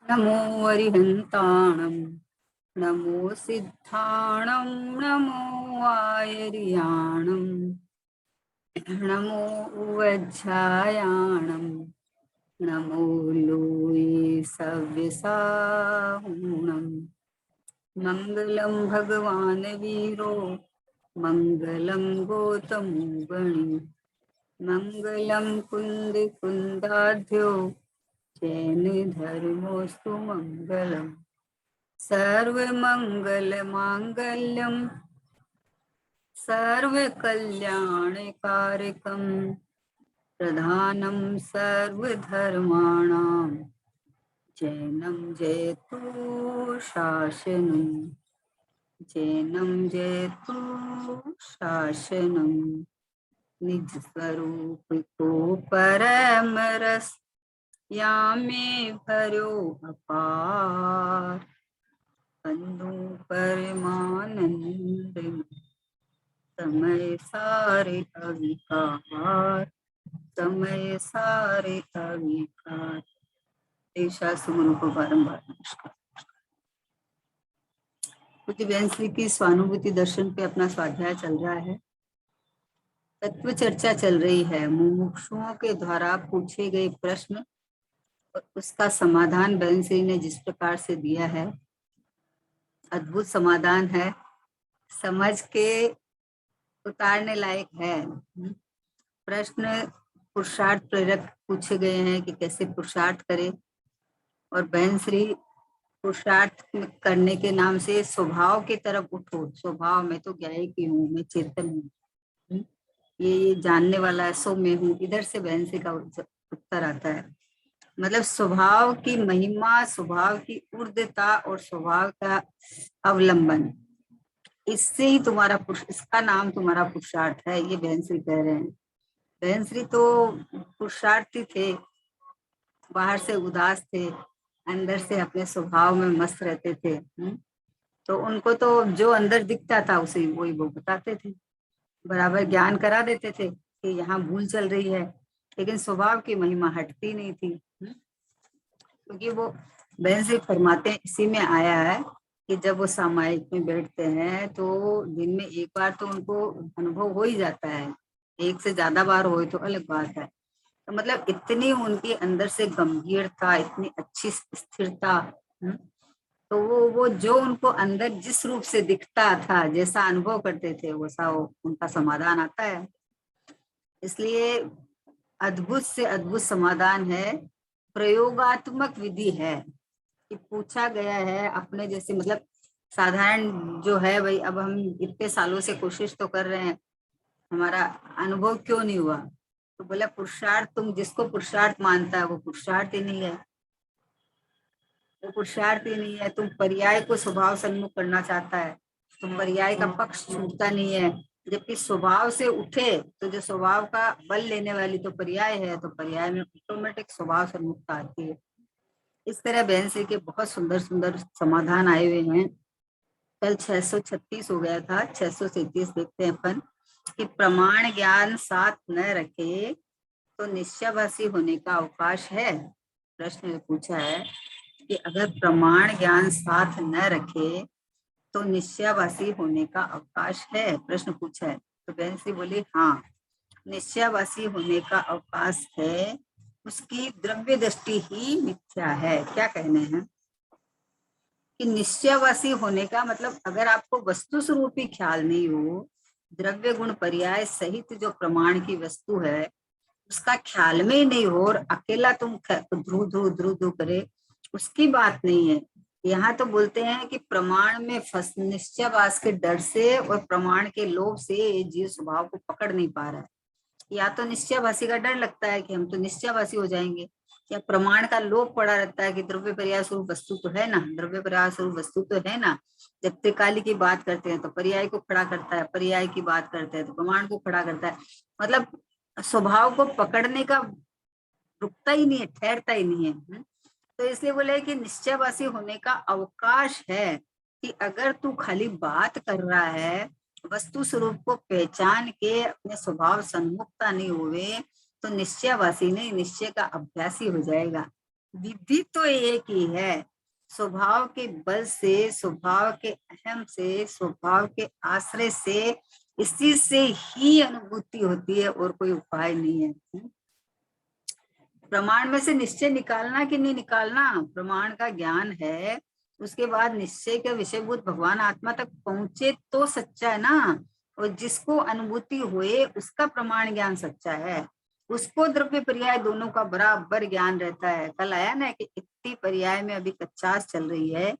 नमो अरिहन्ताणं नमो सिद्धाणं नमो आयर्याणं नमो उवज्झायाणं नमो लोये सव्यसाहुणम् मङ्गलं भगवान् वीरो मङ्गलं गौतमो गणी मङ्गलं कुन्दाढ्यो जैन धर्मोऽस्तु मङ्गलम् सर्वमङ्गलमाङ्गल्यं सर्वकल्याणकारकं प्रधानं सर्वधर्माणां जैनं जयतु शासनं जैनं जयतु शासनं निज स्वरूप को परम रस यामे भरो अपार बंधु परमानंद समय सारे अविकार समय सारे अविकार। देशा सुमन को बारंबार नमस्कार। पूज्य बहन श्री की स्वानुभूति दर्शन पे अपना स्वाध्याय चल रहा है, तत्व चर्चा चल रही है। मुमुक्षुओं के द्वारा पूछे गए प्रश्न और उसका समाधान बहन श्री ने जिस प्रकार से दिया है, अद्भुत समाधान है, समझ के उतारने लायक है। प्रश्न पुरुषार्थ प्रेरक पूछे गए हैं कि कैसे पुरुषार्थ करें, और बहन श्री पुरुषार्थ करने के नाम से स्वभाव की तरफ उठो। स्वभाव में तो ज्ञाय की हूँ, मैं चेतन हूँ, ये जानने वाला है, सो मैं हूँ। इधर से बहन श्री का उत्तर आता है, मतलब स्वभाव की महिमा, स्वभाव की ऊर्ध्वता और स्वभाव का अवलंबन, इससे ही तुम्हारा इसका नाम तुम्हारा पुरुषार्थ है, ये बहन श्री कह रहे हैं। बहन श्री तो पुरुषार्थी थे, बाहर से उदास थे, अंदर से अपने स्वभाव में मस्त रहते थे। तो उनको तो जो अंदर दिखता था उसे वही वो बताते थे, बराबर ज्ञान करा देते थे कि यहाँ भूल चल रही है, लेकिन स्वभाव की महिमा हटती नहीं थी। क्योंकि वो बहन से फरमाते हैं, इसी में आया है कि जब वो सामायिक में बैठते हैं तो दिन में एक बार तो उनको अनुभव हो ही जाता है, एक से ज्यादा बार हो तो अलग बात है। तो मतलब इतनी उनके अंदर से गंभीरता, इतनी अच्छी स्थिरता, तो वो जो उनको अंदर जिस रूप से दिखता था, जैसा अनुभव करते थे, वैसा उनका समाधान आता है। इसलिए अद्भुत से अद्भुत समाधान है, प्रयोगात्मक विधि है कि पूछा गया है अपने जैसे, मतलब साधारण जो है भाई, अब हम इतने सालों से कोशिश तो कर रहे हैं, हमारा अनुभव क्यों नहीं हुआ? तो बोला पुरुषार्थ, तुम जिसको पुरुषार्थ मानता है वो पुरुषार्थ ही नहीं है, वो पुरुषार्थ ही नहीं है। तुम पर्याय को स्वभाव सन्मुख करना चाहता है, तो पर्याय का पक्ष छूटता नहीं है, जबकि स्वभाव से उठे तो जो स्वभाव का बल लेने वाली तो पर्याय है, तो पर्याय में ऑटोमेटिक स्वभाव सन्मुखता आती है। इस तरह बहन से के बहुत सुंदर सुंदर समाधान आए हुए हैं। कल 636 हो गया था, 637 देखते हैं अपन कि प्रमाण ज्ञान साथ न रखे तो निश्चयवासी होने का अवकाश है। प्रश्न में पूछा है कि अगर प्रमाण ज्ञान साथ न रखे तो निश्चयवासी होने का अवकाश है, प्रश्न पूछा है। तो बहन सी बोली हाँ, निश्चयवासी होने का अवकाश है, उसकी द्रव्य दृष्टि ही मिथ्या है। क्या कहने हैं कि निश्चयवासी होने का मतलब, अगर आपको वस्तु स्वरूपी ख्याल नहीं हो, द्रव्य गुण पर्याय सहित जो प्रमाण की वस्तु है उसका ख्याल में ही नहीं हो, और अकेला तुम ध्रुव ध्रुव ध्रुव ध्रुव करे, उसकी बात नहीं है। यहाँ तो बोलते हैं कि प्रमाण में फंस, निश्चयवास के डर से और प्रमाण के लोभ से जीव स्वभाव को पकड़ नहीं पा रहा है। या तो निश्चयवासी का डर लगता है कि हम तो निश्चयवासी हो जाएंगे, या प्रमाण का लोभ पड़ा रहता है कि द्रव्य पर्याय स्वरूप वस्तु तो है ना, द्रव्य पर्याय स्वरूप वस्तु तो है ना। जब त्रिकाली की बात करते हैं तो पर्याय को खड़ा करता है, पर्याय की बात करते हैं तो प्रमाण को खड़ा करता है, मतलब स्वभाव को पकड़ने का रुकता ही नहीं है, ठहरता ही नहीं है। तो इसलिए बोले कि निश्चयवासी होने का अवकाश है कि अगर तू खाली बात कर रहा है, वस्तु स्वरूप को पहचान के अपने स्वभाव सन्मुखता नहीं हुए, तो निश्चयवासी नहीं, निश्चय का अभ्यासी हो जाएगा। विधि तो एक ही है। स्वभाव के बल से, स्वभाव के अहम से, स्वभाव के आश्रय से, इसी से ही अनुभूति होती है और कोई उपाय नहीं है। प्रमाण में से निश्चय निकालना कि नहीं निकालना, प्रमाण का ज्ञान है, उसके बाद निश्चय के विषयभूत भगवान आत्मा तक पहुंचे तो सच्चा है ना। और जिसको अनुभूति हुए उसका प्रमाण ज्ञान सच्चा है, उसको द्रव्य पर्याय दोनों का बराबर ज्ञान रहता है। कल आया ना कि इतनी पर्याय में अभी कचास चल रही है,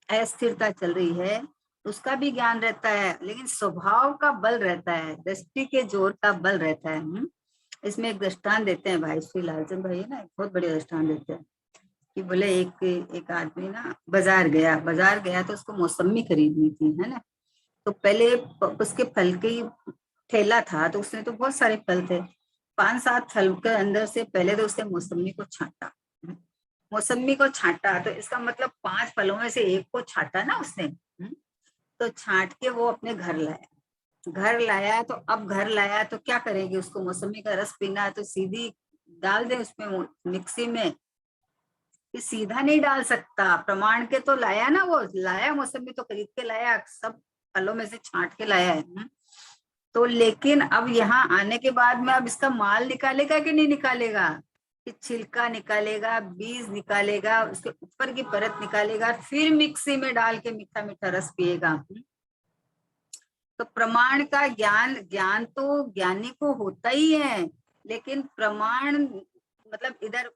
अस्थिरता चल रही है, उसका भी ज्ञान रहता है, लेकिन स्वभाव का बल रहता है, दृष्टि के जोर का बल रहता है। इसमें एक दृष्टांत देते हैं भाई श्री लालचंद भाई ना, एक बहुत बढ़िया दृष्टांत देते हैं कि बोले एक आदमी ना बाजार गया तो उसको मौसमी खरीदनी थी, है ना। तो पहले उसके फल के ही ठेला था, तो उसने तो बहुत सारे फल थे, 5-7 फल के अंदर से पहले तो उसने मौसमी को छांटा। मौसमी को छांटा तो इसका मतलब 5 फलों में से एक को छांटा ना उसने। तो छांट के वो अपने घर लाया। तो अब घर लाया तो क्या करेगी, उसको मौसमी का रस पीना है तो सीधी डाल दे उसमें मिक्सी में, कि सीधा नहीं डाल सकता। प्रमाण के तो लाया ना, वो लाया मौसमी तो खरीद के लाया, सब फलों में से छांट के लाया है। तो लेकिन अब यहाँ आने के बाद में अब इसका माल निकालेगा कि नहीं निकालेगा, कि छिलका निकालेगा, बीज निकालेगा, उसके ऊपर की परत निकालेगा, फिर मिक्सी में डाल के मीठा मीठा रस पिएगा। तो प्रमाण का ज्ञान तो ज्ञानी को होता ही है, लेकिन प्रमाण मतलब इधर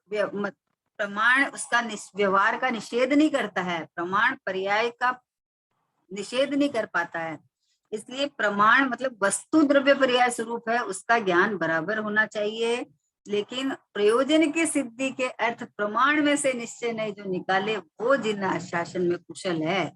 प्रमाण उसका व्यवहार का निषेध नहीं करता है, प्रमाण पर्याय का निषेध नहीं कर पाता है। इसलिए प्रमाण मतलब वस्तु द्रव्य पर्याय स्वरूप है, उसका ज्ञान बराबर होना चाहिए। लेकिन प्रयोजन की सिद्धि के अर्थ प्रमाण में से निश्चय नहीं जो निकाले, वो जिन शासन में कुशल है,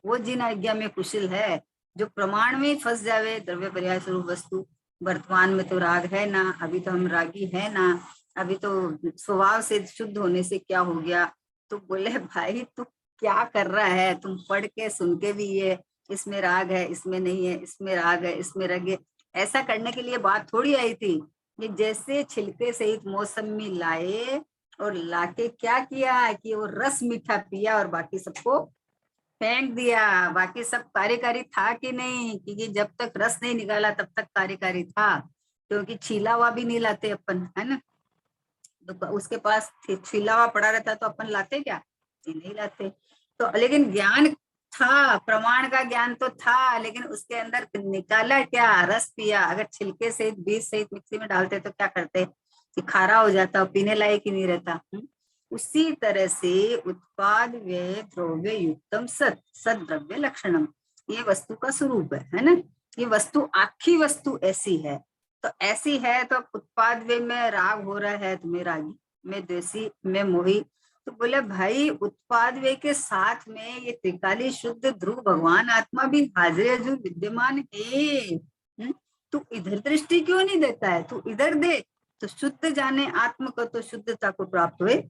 वो जिन आज्ञा में कुशल है। जो प्रमाण में फंस जावे, द्रव्य पर्याय स्वरूप वस्तु, वर्तमान में तो राग है ना, अभी तो हम रागी है ना, अभी तो स्वभाव से शुद्ध होने से क्या हो गया। तो बोले भाई तू क्या कर रहा है, तुम पढ़ के सुन के भी ये इसमें राग है, इसमें नहीं है, इसमें राग है, इसमें रग है, ऐसा करने के लिए बात थोड़ी आई थी। ये जैसे छिलके सहित मौसमी लाए और लाके क्या किया कि वो रस मीठा पिया और बाकी सबको फेंक दिया। बाकी सब कार्यकारी था कि नहीं, क्योंकि जब तक रस नहीं निकाला तब तक कार्यकारी था, क्योंकि छीला हुआ भी नहीं लाते अपन, है ना। तो उसके पास छीला हुआ पड़ा रहता तो अपन लाते क्या, नहीं लाते। तो लेकिन ज्ञान था, प्रमाण का ज्ञान तो था, लेकिन उसके अंदर निकाला क्या, रस पिया। अगर छिलके सहित बीज सहित मिक्सी में डालते तो क्या करते, कि खारा हो जाता, पीने लायक ही नहीं रहता। उसी तरह से उत्पाद व्यय द्रव्य युक्तम सत सद द्रव्य लक्षणम, ये वस्तु का स्वरूप है ना। ये वस्तु आखी वस्तु ऐसी है, तो ऐसी है तो उत्पाद व्यय में राग हो रहा है तो मैं रागी, मैं द्वेषी, मैं मोही। तो बोले भाई उत्पाद व्यय के साथ में ये त्रिकाली शुद्ध ध्रुव भगवान आत्मा भी हाजिर जो विद्यमान है। तू इधर दृष्टि क्यों नहीं देता है, तू इधर दे तो शुद्ध जाने आत्म को, तो शुद्धता को प्राप्त हुए।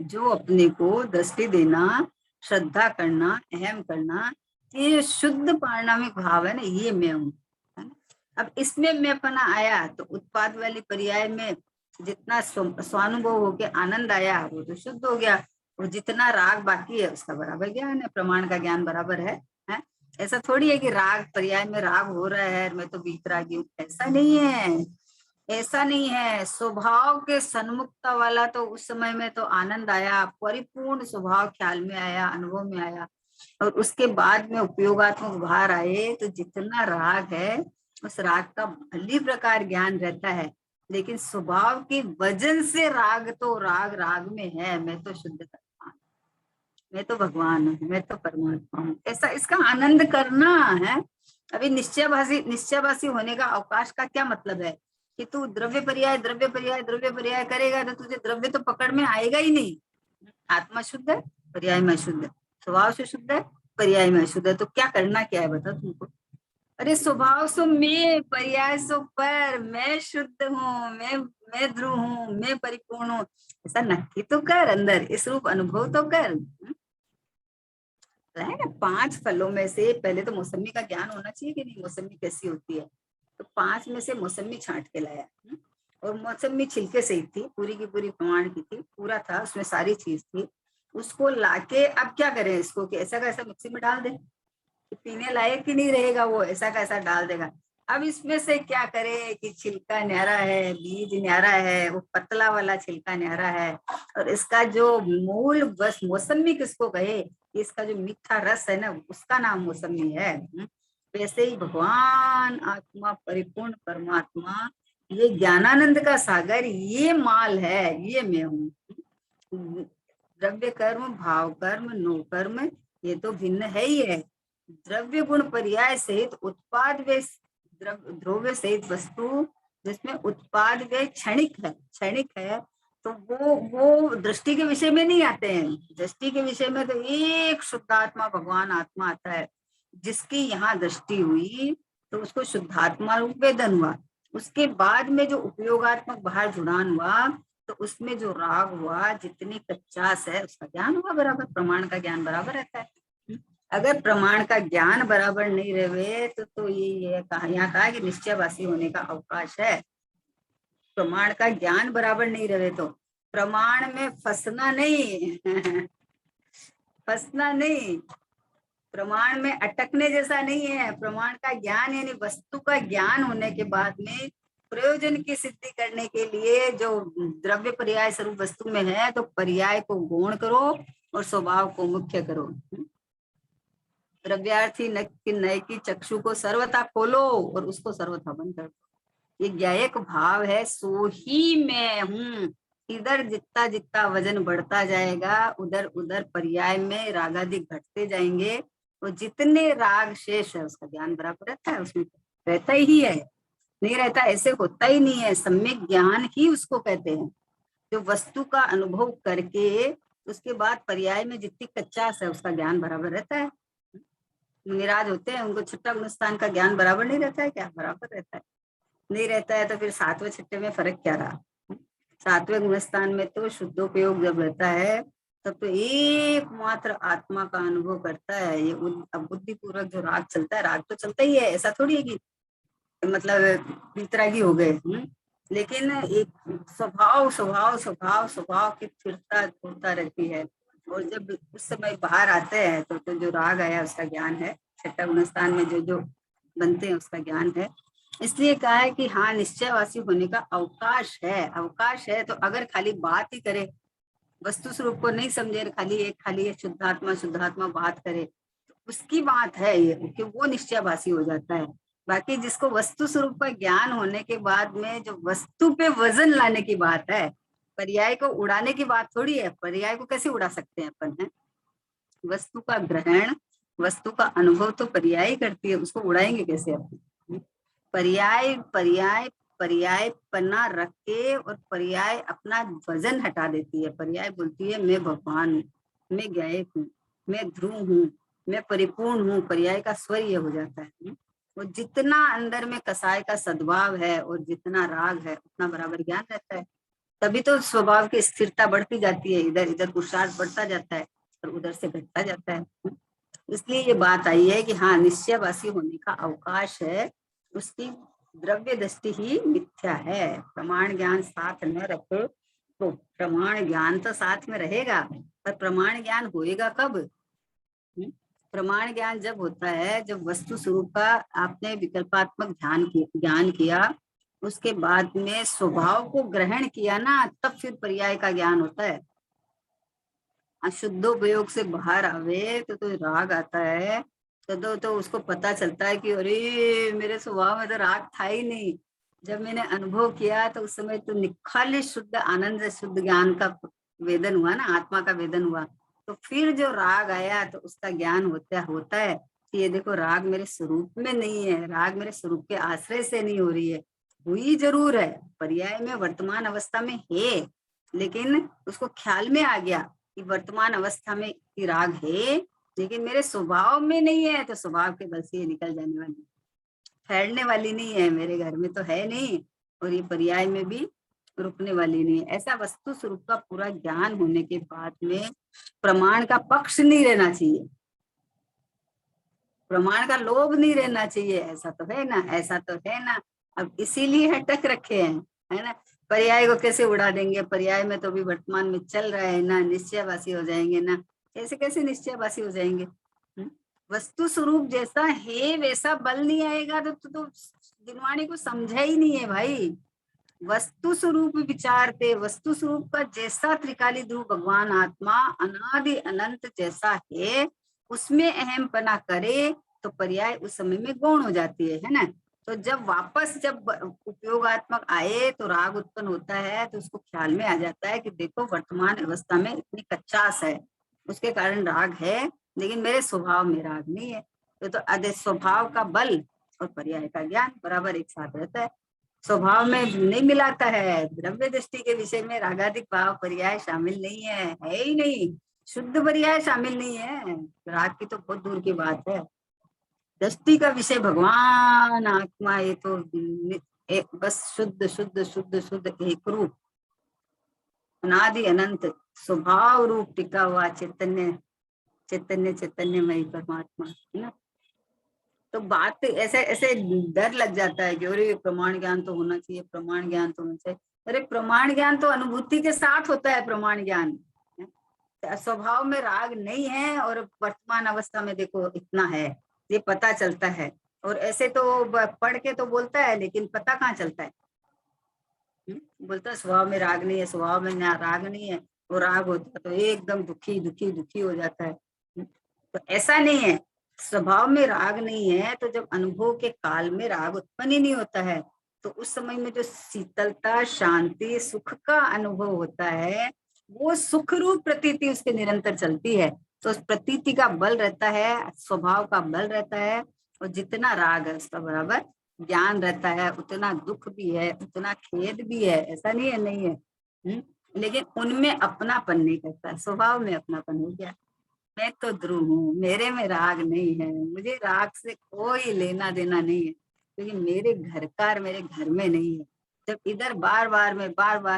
जो अपने को दृष्टि देना, श्रद्धा करना, अहम करना, ये शुद्ध पारणामिक भाव है ना, ये मैं हूँ। अब इसमें मैंपना आया तो उत्पाद वाली पर्याय में जितना स्वानुभव होके आनंद आया वो तो शुद्ध हो गया, और जितना राग बाकी है उसका बराबर ज्ञान है, प्रमाण का ज्ञान बराबर है? ऐसा थोड़ी है कि राग पर्याय में राग हो रहा है मैं तो वीतरागी हूँ, ऐसा नहीं है। ऐसा नहीं है, स्वभाव के सन्मुखता वाला तो उस समय में तो आनंद आया, परिपूर्ण स्वभाव ख्याल में आया, अनुभव में आया, और उसके बाद में उपयोगात्मक भार आए तो जितना राग है उस राग का भली प्रकार ज्ञान रहता है। लेकिन स्वभाव के वजन से राग तो राग में है, मैं तो शुद्ध आत्मा, मैं तो भगवान हूँ, मैं तो परमात्मा हूँ, ऐसा इसका आनंद करना है। अभी निश्चयभासी होने का अवकाश का क्या मतलब है, कि तू द्रव्य पर्याय करेगा तो तुझे द्रव्य तो पकड़ में आएगा ही नहीं। आत्मा शुद्ध है, पर्याय में शुद्ध है, स्वभाव से शुद्ध है, पर्याय में शुद्ध है, तो क्या करना क्या है बता तुमको। अरे स्वभाव सो मैं, पर्याय सो पर, मैं शुद्ध हूँ, मैं ध्रुव हूँ, मैं परिपूर्ण हूँ, ऐसा नक्की तो कर, अंदर इस रूप अनुभव तो कर। है ना, 5 फलों में से पहले तो मौसमी का ज्ञान होना चाहिए कि नहीं, मौसमी कैसी होती है। तो 5 में से मौसमी छांट के लाया, और मौसमी छिलके सहित थी, पूरी की पूरी प्रमाण की थी, पूरा था, उसमें सारी चीज थी। उसको लाके अब क्या करें इसको, कि ऐसा कैसा मिक्सी में डाल दें, पीने लायक ही नहीं रहेगा वो, ऐसा कैसा डाल देगा। अब इसमें से क्या करे कि छिलका न्यारा है, बीज न्यारा है, वो पतला वाला छिलका न्यारा है, और इसका जो मूल बस मौसमी किसको कहे, इसका जो मीठा रस है ना, उसका नाम मौसमी है। वैसे ही भगवान आत्मा, परिपूर्ण परमात्मा, ये ज्ञानानंद का सागर, ये माल है, ये मैं हूँ। द्रव्य कर्म, भाव कर्म, नो कर्म, ये तो भिन्न है ही है। द्रव्य गुण पर्याय सहित उत्पाद वे द्रव्य सहित वस्तु, जिसमें उत्पाद वे क्षणिक है, क्षणिक है, तो वो दृष्टि के विषय में नहीं आते हैं। दृष्टि के विषय में तो एक शुद्धात्मा भगवान आत्मा आता है, जिसकी यहाँ दृष्टि हुई तो उसको शुद्धात्मा रूप वेदन हुआ। उसके बाद में जो उपयोगात्मक बाहर जुड़ान हुआ, तो उसमें जो राग हुआ, जितनी 50 है उसका ज्ञान हुआ बराबर, प्रमाण का ज्ञान बराबर रहता है। अगर प्रमाण का ज्ञान बराबर नहीं रहे तो ये कहा, यहाँ कहा कि निश्चयवासी होने का अवकाश है। प्रमाण का ज्ञान बराबर नहीं रहे तो प्रमाण में फंसना नहीं फंसना नहीं, प्रमाण में अटकने जैसा नहीं है। प्रमाण का ज्ञान यानी वस्तु का ज्ञान होने के बाद में प्रयोजन की सिद्धि करने के लिए जो द्रव्य पर्याय स्वरूप वस्तु में है, तो पर्याय को गौण करो और स्वभाव को मुख्य करो। द्रव्यार्थी नय की चक्षु को सर्वथा खोलो और उसको सर्वथा बंद कर दो। ये ज्ञायक भाव है, सो ही मैं हूँ। इधर जितना जितना वजन बढ़ता जाएगा, उधर उधर पर्याय में रागादि घटते जाएंगे, और जितने राग शेष है उसका ज्ञान बराबर रहता है, उसमें रहता ही है, नहीं रहता ऐसे होता ही नहीं है। सम्यक ज्ञान ही उसको कहते हैं, जो वस्तु का अनुभव करके उसके बाद पर्याय में जितनी कच्चास है उसका ज्ञान बराबर रहता है। निराज होते हैं, उनको छठा गुणस्थान का ज्ञान बराबर नहीं रहता है क्या? बराबर रहता है। नहीं रहता है तो फिर सातवें छठे में फर्क क्या रहा? सातवें गुणस्थान में तो शुद्धोपयोग जब रहता है, तब तो एकमात्र आत्मा का अनुभव करता है। ये बुद्धि पूर्वक जो राग चलता है, राग तो चलता ही है, ऐसा थोड़ी है कि मतलब वितरागी हो गए। लेकिन एक स्वभाव स्वभाव स्वभाव स्वभाव की स्थिरता होता रहती है, और जब उस समय बाहर आते हैं तो जो राग आया उसका ज्ञान है, छठा गुणस्थान में जो जो बनते हैं उसका ज्ञान है। इसलिए कहा है कि हाँ, निश्चयवासी होने का अवकाश है, अवकाश है। तो अगर खाली बात ही करे, वस्तु स्वरूप को नहीं समझे, खाली एक शुद्धात्मा बात करे, तो उसकी बात है ये कि वो निश्चयवासी हो जाता है। बाकी जिसको वस्तु स्वरूप का ज्ञान होने के बाद में जो वस्तु पे वजन लाने की बात है, पर्याय को उड़ाने की बात थोड़ी है। पर्याय को कैसे उड़ा सकते हैं अपन? है वस्तु का ग्रहण, वस्तु का अनुभव तो पर्याय करती है, उसको उड़ाएंगे कैसे अपन? पर्याय पर्याय पर्याय पन्ना रख के और पर्याय अपना वजन हटा देती है। पर्याय बोलती है मैं भगवान हूँ, मैं गायक हूँ, मैं ध्रुव हूँ, मैं परिपूर्ण हूँ। पर्याय का स्वर ये हो जाता है। और जितना अंदर में कसाय का सद्भाव है और जितना राग है, उतना बराबर ज्ञान रहता है। तभी तो स्वभाव की स्थिरता बढ़ती जाती है, इधर इधर पुरुषार्थ बढ़ता जाता है और उधर से घटता जाता है। इसलिए ये बात आई है कि हाँ, निश्चयवासी होने का अवकाश है, उसकी द्रव्य दृष्टि ही मिथ्या है। प्रमाण ज्ञान साथ न रखो तो प्रमाण ज्ञान तो साथ में रहेगा, पर प्रमाण ज्ञान होएगा कब? प्रमाण ज्ञान जब होता है जब वस्तु स्वरूप का आपने विकल्पात्मक ज्ञान किया, उसके बाद में स्वभाव को ग्रहण किया ना, तब फिर पर्याय का ज्ञान होता है। अशुद्धोपयोग से बाहर आवे तो राग आता है, तो उसको पता चलता है कि अरे मेरे स्वभाव में तो राग था ही नहीं। जब मैंने अनुभव किया तो उस समय तो निखाली शुद्ध आनंद, शुद्ध ज्ञान का वेदन हुआ ना, आत्मा का वेदन हुआ। तो फिर जो राग आया तो उसका ज्ञान होता है कि ये देखो, राग मेरे स्वरूप में नहीं है, राग मेरे स्वरूप के आश्रय से नहीं हो रही है। हुई जरूर है, पर्याय में वर्तमान अवस्था में है, लेकिन उसको ख्याल में आ गया कि वर्तमान अवस्था में राग है, लेकिन मेरे स्वभाव में नहीं है। तो स्वभाव के बल से ये निकल जाने वाली, फैलने वाली नहीं है, मेरे घर में तो है नहीं, और ये पर्याय में भी रुकने वाली नहीं है। ऐसा वस्तु स्वरूप का पूरा ज्ञान होने के बाद में प्रमाण का पक्ष नहीं रहना चाहिए, प्रमाण का लोभ नहीं रहना चाहिए। ऐसा तो है ना, ऐसा तो है ना। अब इसीलिए हटक रखे हैं, है ना। पर्याय को कैसे उड़ा देंगे, पर्याय में तो अभी वर्तमान में चल रहा है ना, निश्चयवासी हो जाएंगे ना, ऐसे कैसे निश्चयवासी हो जाएंगे। वस्तु स्वरूप जैसा है वैसा बल नहीं आएगा तो दिनवाणी को समझा ही नहीं है भाई। वस्तु स्वरूप विचारते, वस्तु स्वरूप का जैसा त्रिकाली ध्रुव भगवान आत्मा अनादि अनंत जैसा है, उसमें अहमपना करे तो पर्याय उस समय में गौण हो जाती है ना। तो जब वापस जब उपयोगात्मक आए तो राग उत्पन्न होता है, तो उसको ख्याल में आ जाता है कि देखो वर्तमान अवस्था में इतनी कच्चास है, उसके कारण राग है, लेकिन मेरे स्वभाव में राग नहीं है। तो अदे स्वभाव का बल और पर्याय का ज्ञान बराबर एक साथ रहता है। स्वभाव में नहीं मिलाता है, द्रव्य दृष्टि के विषय में रागाधिक भाव पर्याय शामिल नहीं है ही नहीं, शुद्ध पर्याय शामिल नहीं है, राग की तो बहुत दूर की बात है। दृष्टि का विषय भगवान आत्मा, ये तो बस शुद्ध शुद्ध शुद्ध शुद्ध एक रूप अनादि अनंत स्वभाव रूप टिका हुआ चैतन्य चैतन्य चैतन्यमयी परमात्मा है ना। तो बात ऐसे ऐसे डर लग जाता है कि अरे प्रमाण ज्ञान तो होना चाहिए, प्रमाण ज्ञान तो होना चाहिए। अरे प्रमाण ज्ञान तो अनुभूति के साथ होता है, प्रमाण ज्ञान स्वभाव में राग नहीं है और वर्तमान अवस्था में देखो इतना है, ये पता चलता है। और ऐसे तो पढ़ के तो बोलता है, लेकिन पता कहाँ चलता है। बोलता है स्वभाव में राग नहीं है, स्वभाव में राग नहीं है, वो राग होता तो एकदम दुखी दुखी दुखी हो जाता है। तो ऐसा नहीं है, स्वभाव में राग नहीं है तो जब अनुभव के काल में राग उत्पन्न ही नहीं होता है, तो उस समय में जो शीतलता शांति सुख का अनुभव होता है, वो सुख रूप प्रतीति उसके निरंतर चलती है। तो उस प्रतीति का बल रहता है, स्वभाव का बल रहता है, और जितना राग है उसका बराबर ज्ञान रहता है, उतना दुख भी है, उतना खेद भी है, ऐसा नहीं है नहीं है। लेकिन उनमें अपनापन नहीं करता, स्वभाव में अपनापन हो गया। मैं तो ध्रुव हूँ, मेरे में राग नहीं है, मुझे राग से कोई लेना देना नहीं है, क्योंकि मेरे घरकार मेरे घर में नहीं है। जब इधर बार बार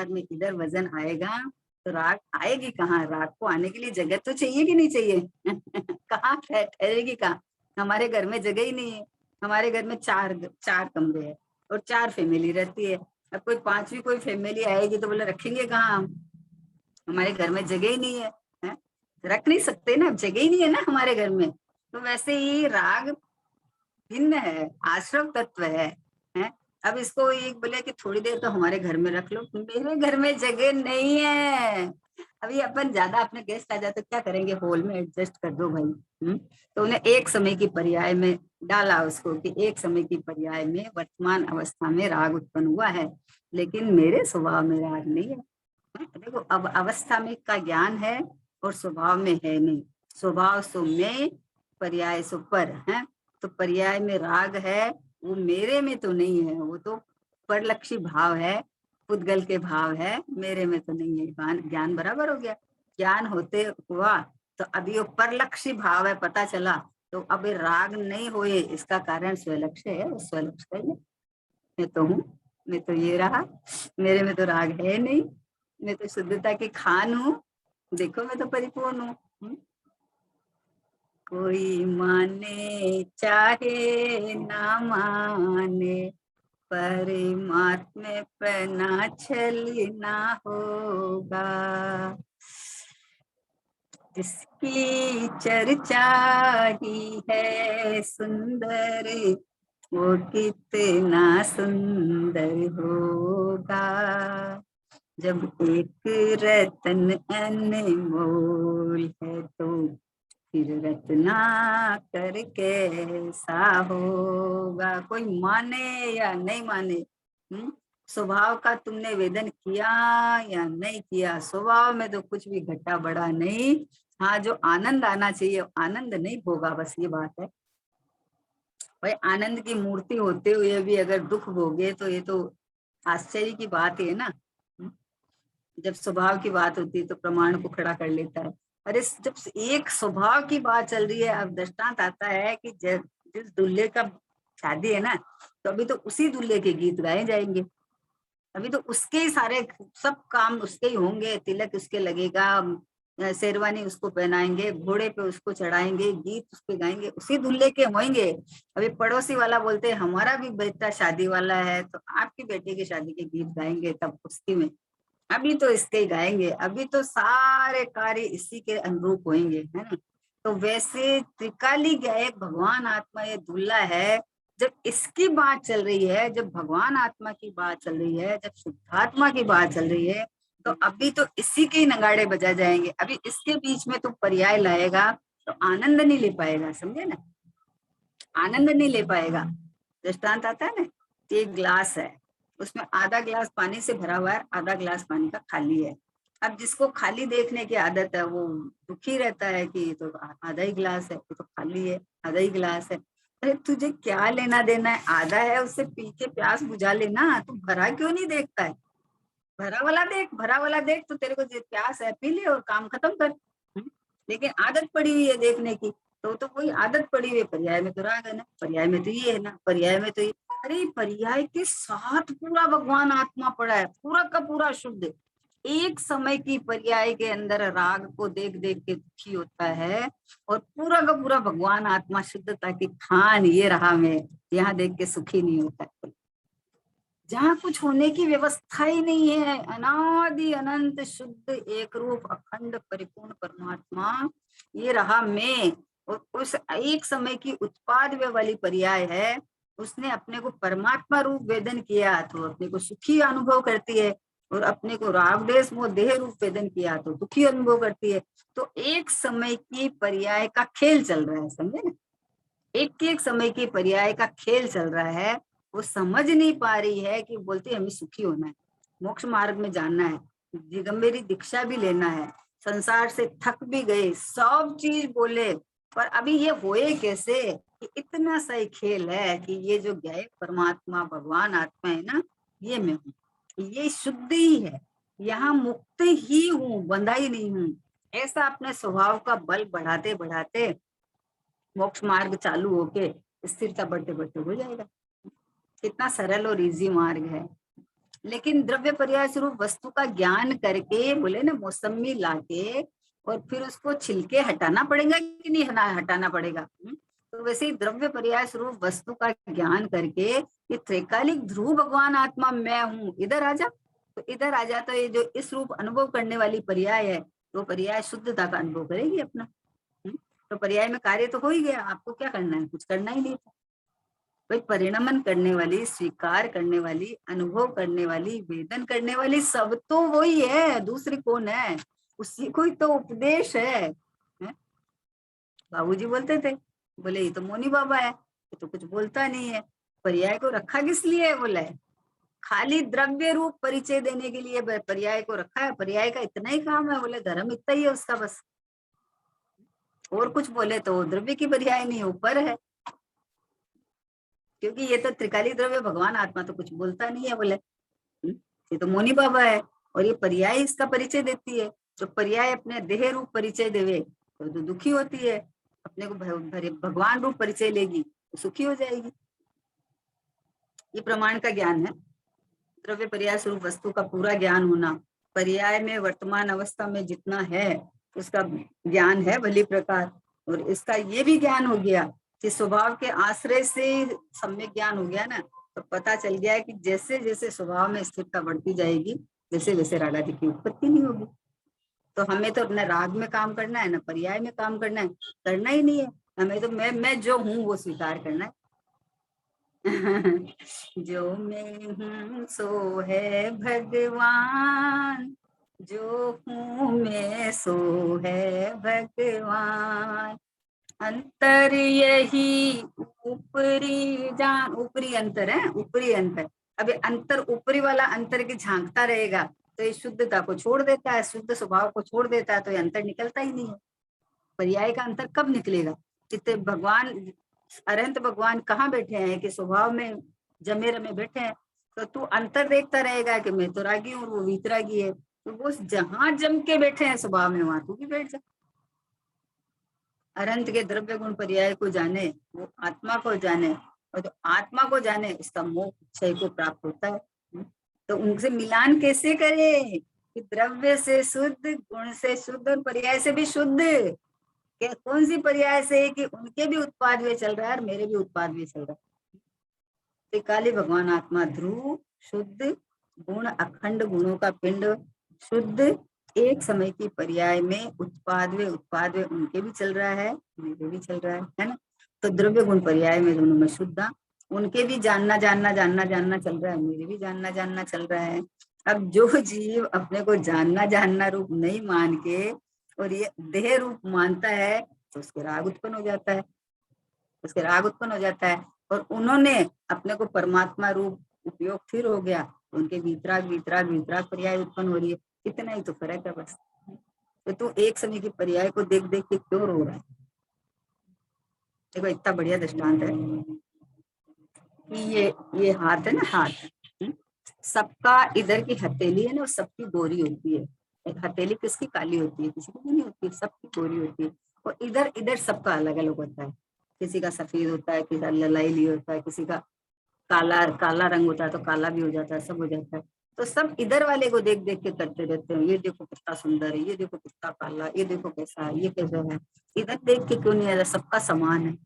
में इधर वजन आएगा तो राग आएगी कहाँ। राग को आने के लिए जगह तो चाहिए कि नहीं चाहिए कहाँ ठहरेगी कहाँ। हमारे घर में जगह ही नहीं है, हमारे घर में चार कमरे है और 4 फैमिली रहती है। अब कोई 5वीं कोई फैमिली आएगी तो बोले रखेंगे कहाँ हम, हमारे घर में जगह ही नहीं है, है? रख नहीं सकते ना, जगह ही नहीं है ना हमारे घर में। तो वैसे ही राग भिन्न है, आश्रम तत्व है? अब इसको एक बोले कि थोड़ी देर तो हमारे घर में रख लो, मेरे घर में जगह नहीं है। अभी अपन ज्यादा अपने गेस्ट आ जाए तो क्या करेंगे, हॉल में एडजस्ट कर दो भाई। तो उन्हें एक समय की पर्याय में डाला उसको कि एक समय की पर्याय में वर्तमान अवस्था में राग उत्पन्न हुआ है, लेकिन मेरे स्वभाव में राग नहीं है। देखो अब अवस्था में का ज्ञान है और स्वभाव में है नहीं। स्वभाव सो में, पर्याय सो पर है। तो पर्याय में राग है, वो मेरे में तो नहीं है, वो तो परलक्षी भाव है, पुद्गल के भाव है, मेरे में तो नहीं है। ज्ञान बराबर हो गया, ज्ञान होते हुआ तो अभी वो परलक्षी भाव है, पता चला। तो अब राग नहीं होए इसका कारण स्वलक्ष्य है, वो स्वलक्ष्य है। मैं तो हूँ, मैं तो ये रहा, मेरे में तो राग है नहीं, मैं तो शुद्धता की खान हूँ, देखो मैं तो परिपूर्ण हूँ। कोई माने चाहे ना माने, परमात्मा पना छलना होगा। जिसकी चर्चा ही है सुंदर, वो कितना सुंदर होगा। जब एक रतन अनमोल है तो फिर रत्ना कर कैसा होगा। कोई माने या नहीं माने, स्वभाव का तुमने वेदन किया या नहीं किया, स्वभाव में तो कुछ भी घटा बड़ा नहीं। हाँ, जो आनंद आना चाहिए आनंद नहीं भोगा, बस ये बात है भाई। आनंद की मूर्ति होते हुए भी अगर दुख भोगे तो ये तो आश्चर्य की बात है ना। जब स्वभाव की बात होती है तो प्रमाण को खड़ा कर लेता है। अरे जब एक स्वभाव की बात चल रही है, अब दृष्टांत आता है कि जिस दूल्हे का शादी है ना, तो अभी तो उसी दूल्हे के गीत गाए जाएंगे, अभी तो उसके ही सारे सब काम उसके ही होंगे, तिलक उसके लगेगा, शेरवानी उसको पहनाएंगे, घोड़े पे उसको चढ़ाएंगे, गीत उसके गाएंगे, उसी दूल्हे के होंगे। अभी पड़ोसी वाला बोलते हमारा भी बेटा शादी वाला है तो आपकी बेटी की शादी के गीत गाएंगे, तब उसकी में अभी तो इसके ही गाएंगे, अभी तो सारे कार्य इसी के अनुरूप होंगे, है ना। तो वैसे त्रिकाली गायक भगवान आत्मा ये दूल्हा है। जब इसकी बात चल रही है, जब भगवान आत्मा की बात चल रही है, जब शुद्धात्मा की बात चल रही है, तो अभी तो इसी के ही नगाड़े बजा जाएंगे। अभी इसके बीच में तो पर्याय लाएगा तो आनंद नहीं ले पाएगा, समझे ना, आनंद नहीं ले पाएगा। दृष्टांत आता है ना, एक ग्लास है, उसमें आधा ग्लास पानी से भरा हुआ है, आधा ग्लास पानी का खाली है। अब जिसको खाली देखने की आदत है वो दुखी रहता है कि ये तो आधा ही ग्लास है, ये तो खाली है, आधा ही ग्लास है। अरे तुझे क्या लेना देना है, आधा है उससे पी के प्यास बुझा लेना, तू भरा क्यों नहीं देखता है। भरा वाला देख, भरा वाला देख, तो तेरे को प्यास है पी ले और काम खत्म कर। लेकिन आदत पड़ी हुई है देखने की, तो कोई आदत पड़ी हुई है। पर्याय में तो राग है ना, पर्याय में तो ये है ना, पर्याय में तो ये। अरे पर्याय के साथ पूरा भगवान आत्मा पड़ा है, पूरा का पूरा शुद्ध। एक समय की पर्याय के अंदर राग को देख देख के दुखी होता है, और पूरा का पूरा भगवान आत्मा शुद्धता की खान ये रहा मैं, यहाँ देख के सुखी नहीं होता है। जहाँ कुछ होने की व्यवस्था ही नहीं है, अनादि अनंत शुद्ध एक रूप अखंड परिपूर्ण परमात्मा ये रहा मैं। और उस एक समय की उत्पाद वाली पर्याय है, उसने अपने को परमात्मा रूप वेदन किया तो अपने को सुखी अनुभव करती है, और अपने को राग देश मोह देह रूप वेदन किया तो दुखी अनुभव करती है। तो एक समय की पर्याय का खेल चल रहा है, समझे ना, एक समय की पर्याय का खेल चल रहा है। वो समझ नहीं पा रही है कि बोलती हमें सुखी होना है, मोक्ष मार्ग में जानना है, दिगंबरी दीक्षा भी लेना है, संसार से थक भी गए, सब चीज बोले, पर अभी ये होए कैसे कि इतना सही खेल है कि ये जो गए परमात्मा भगवान आत्मा है ना, ये मैं हूँ, ये शुद्ध ही है, यहाँ मुक्त ही हूँ, बंधा ही नहीं हूँ। ऐसा अपने स्वभाव का बल बढ़ाते बढ़ाते मोक्ष मार्ग चालू होके स्थिरता बढ़ते बढ़ते हो जाएगा। कितना सरल और इजी मार्ग है। लेकिन द्रव्य पर्याय स्वरूप वस्तु का ज्ञान करके, बोले ना मौसमी लाके, और फिर उसको छिलके हटाना पड़ेगा कि नहीं हटाना पड़ेगा। तो वैसे ही द्रव्य पर्याय स्वरूप वस्तु का ज्ञान करके ये त्रैकालिक ध्रुव भगवान आत्मा मैं हूँ, इधर आ जा, तो इधर आ जा, तो ये जो इस रूप अनुभव करने वाली पर्याय है, तो पर्याय शुद्धता का अनुभव करेगी अपना। तो पर्याय में कार्य तो हो ही गया, आपको क्या करना है, कुछ करना ही नहीं था। भाई परिणमन करने वाली, स्वीकार करने वाली, अनुभव करने वाली, वेदन करने वाली सब तो वही है, दूसरी कौन है, उसी को ही तो उपदेश है। बाबूजी बोलते थे, बोले ये तो मोनी बाबा है, ये तो कुछ बोलता नहीं है, पर्याय को रखा किस लिए, बोले खाली द्रव्य रूप परिचय देने के लिए पर्याय को रखा है, पर्याय का इतना ही काम है, बोले धर्म इतना ही है उसका बस। और कुछ बोले तो द्रव्य की पर्याय नहीं, ऊपर है, क्योंकि ये तो त्रिकाली द्रव्य भगवान आत्मा तो कुछ बोलता नहीं है, बोले ये तो मोनी बाबा है, और ये पर्याय इसका परिचय देती है। जो पर्याय अपने देह रूप परिचय देवे तो दुखी होती है, अपने को भगवान रूप परिचय लेगी तो सुखी हो जाएगी। ये प्रमाण का ज्ञान है, द्रव्य पर्याय स्वरूप वस्तु का पूरा ज्ञान होना। पर्याय में वर्तमान अवस्था में जितना है उसका ज्ञान है भली प्रकार, और इसका ये भी ज्ञान हो गया कि स्वभाव के आश्रय से सम्यक ज्ञान हो गया ना, तो पता चल गया है कि जैसे जैसे स्वभाव में स्थिरता बढ़ती जाएगी वैसे वैसे रागादि की उत्पत्ति नहीं होगी। तो हमें तो अपने राग में काम करना है, ना पर्याय में काम करना है, करना ही नहीं है हमें तो। मैं जो हूँ वो स्वीकार करना है। जो मैं हूँ सो है भगवान, जो हूँ मैं सो है भगवान, अंतर यही ऊपरी जान, ऊपरी अंतर है, ऊपरी अंतर। अभी अंतर ऊपरी वाला अंतर की झांकता रहेगा तो ये शुद्धता को छोड़ देता है, शुद्ध स्वभाव को छोड़ देता है, तो ये अंतर निकलता ही नहीं है। पर्याय का अंतर कब निकलेगा, कितने भगवान अरंत भगवान कहाँ बैठे हैं कि स्वभाव में जमे रमे बैठे हैं, तो तू अंतर देखता रहेगा कि मैं तो रागी हूँ, वो वीतरागी है, तो वो जहां जम के बैठे हैं स्वभाव में वहां तू भी बैठ जा। अनंत के द्रव्य गुण पर्याय को जाने, वो आत्मा को जाने, और जो आत्मा को जाने उसका मोक्ष क्षय को प्राप्त होता है। तो उनसे मिलान कैसे करे, कि द्रव्य से शुद्ध, गुण से शुद्ध और पर्याय से भी शुद्ध। कौन सी पर्याय से है कि उनके भी उत्पाद वे चल रहा है और मेरे भी उत्पाद वे चल रहा है। त्रिकाली भगवान आत्मा ध्रुव शुद्ध, गुण अखंड, गुणों का पिंड शुद्ध, एक समय की पर्याय में उत्पाद वे उनके भी चल रहा है, मेरे भी चल रहा है ना। तो द्रव्य गुण पर्याय में दोनों में शुद्ध, उनके भी जानना जानना जानना जानना चल रहा है, मेरे भी जानना जानना चल रहा है। अब जो जीव अपने को जानना जानना रूप नहीं मान के और ये देह रूप मानता है तो उसके राग उत्पन्न हो जाता है, उसके राग उत्पन्न हो जाता है। और उन्होंने अपने को परमात्मा रूप उपयोग फिर हो गया, उनके वितराग वितराग वितराग पर्याय उत्पन्न हो रही है। इतना ही तो फर्क है बस। तो तू एक समय की पर्याय को देख देख के क्यों रो रहा है? देखो इतना बढ़िया दृष्टांत है कि ये हाथ है ना, हाथ सबका इधर की हथेली है ना, सबकी गोरी होती है। एक हथेली किसकी काली होती है, किसी की नहीं होती, सबकी गोरी होती है। और इधर इधर सबका अलग अलग होता है, किसी का सफेद होता है, किसी का ललाईली होता है, किसी का काला काला रंग होता है तो काला भी हो जाता है, सब हो जाता है। तो सब इधर वाले को देख देख के करते रहते हैं, ये देखो कितना सुंदर है, ये देखो कितना काला, ये देखो कैसा है, ये कैसा है। इधर देख के क्यों नहीं आता, सबका समान है।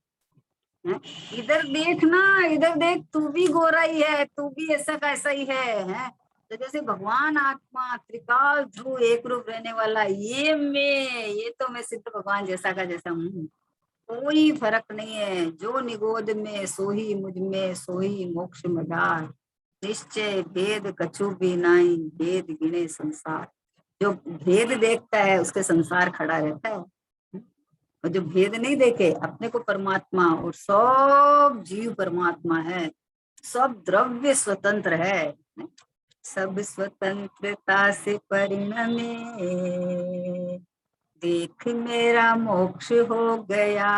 इधर देखना, इधर देख, तू भी गोरा ही है, तू भी ऐसा का ऐसा ही है। तो जैसे भगवान आत्मा त्रिकाल ध्रुव एक रूप रहने वाला, ये तो मैं सिद्ध भगवान जैसा का जैसा हूँ, कोई फर्क नहीं है। जो निगोद में सोही मुझ में सोही मोक्ष मदार, निश्चय भेद कछु भी नाई, भेद गिने संसार। जो भेद देखता है उसके संसार खड़ा रहता है, और जो भेद नहीं देखे अपने को परमात्मा, और सब जीव परमात्मा है, सब द्रव्य स्वतंत्र है, सब स्वतंत्रता से परिणमे, देख मेरा मोक्ष हो गया,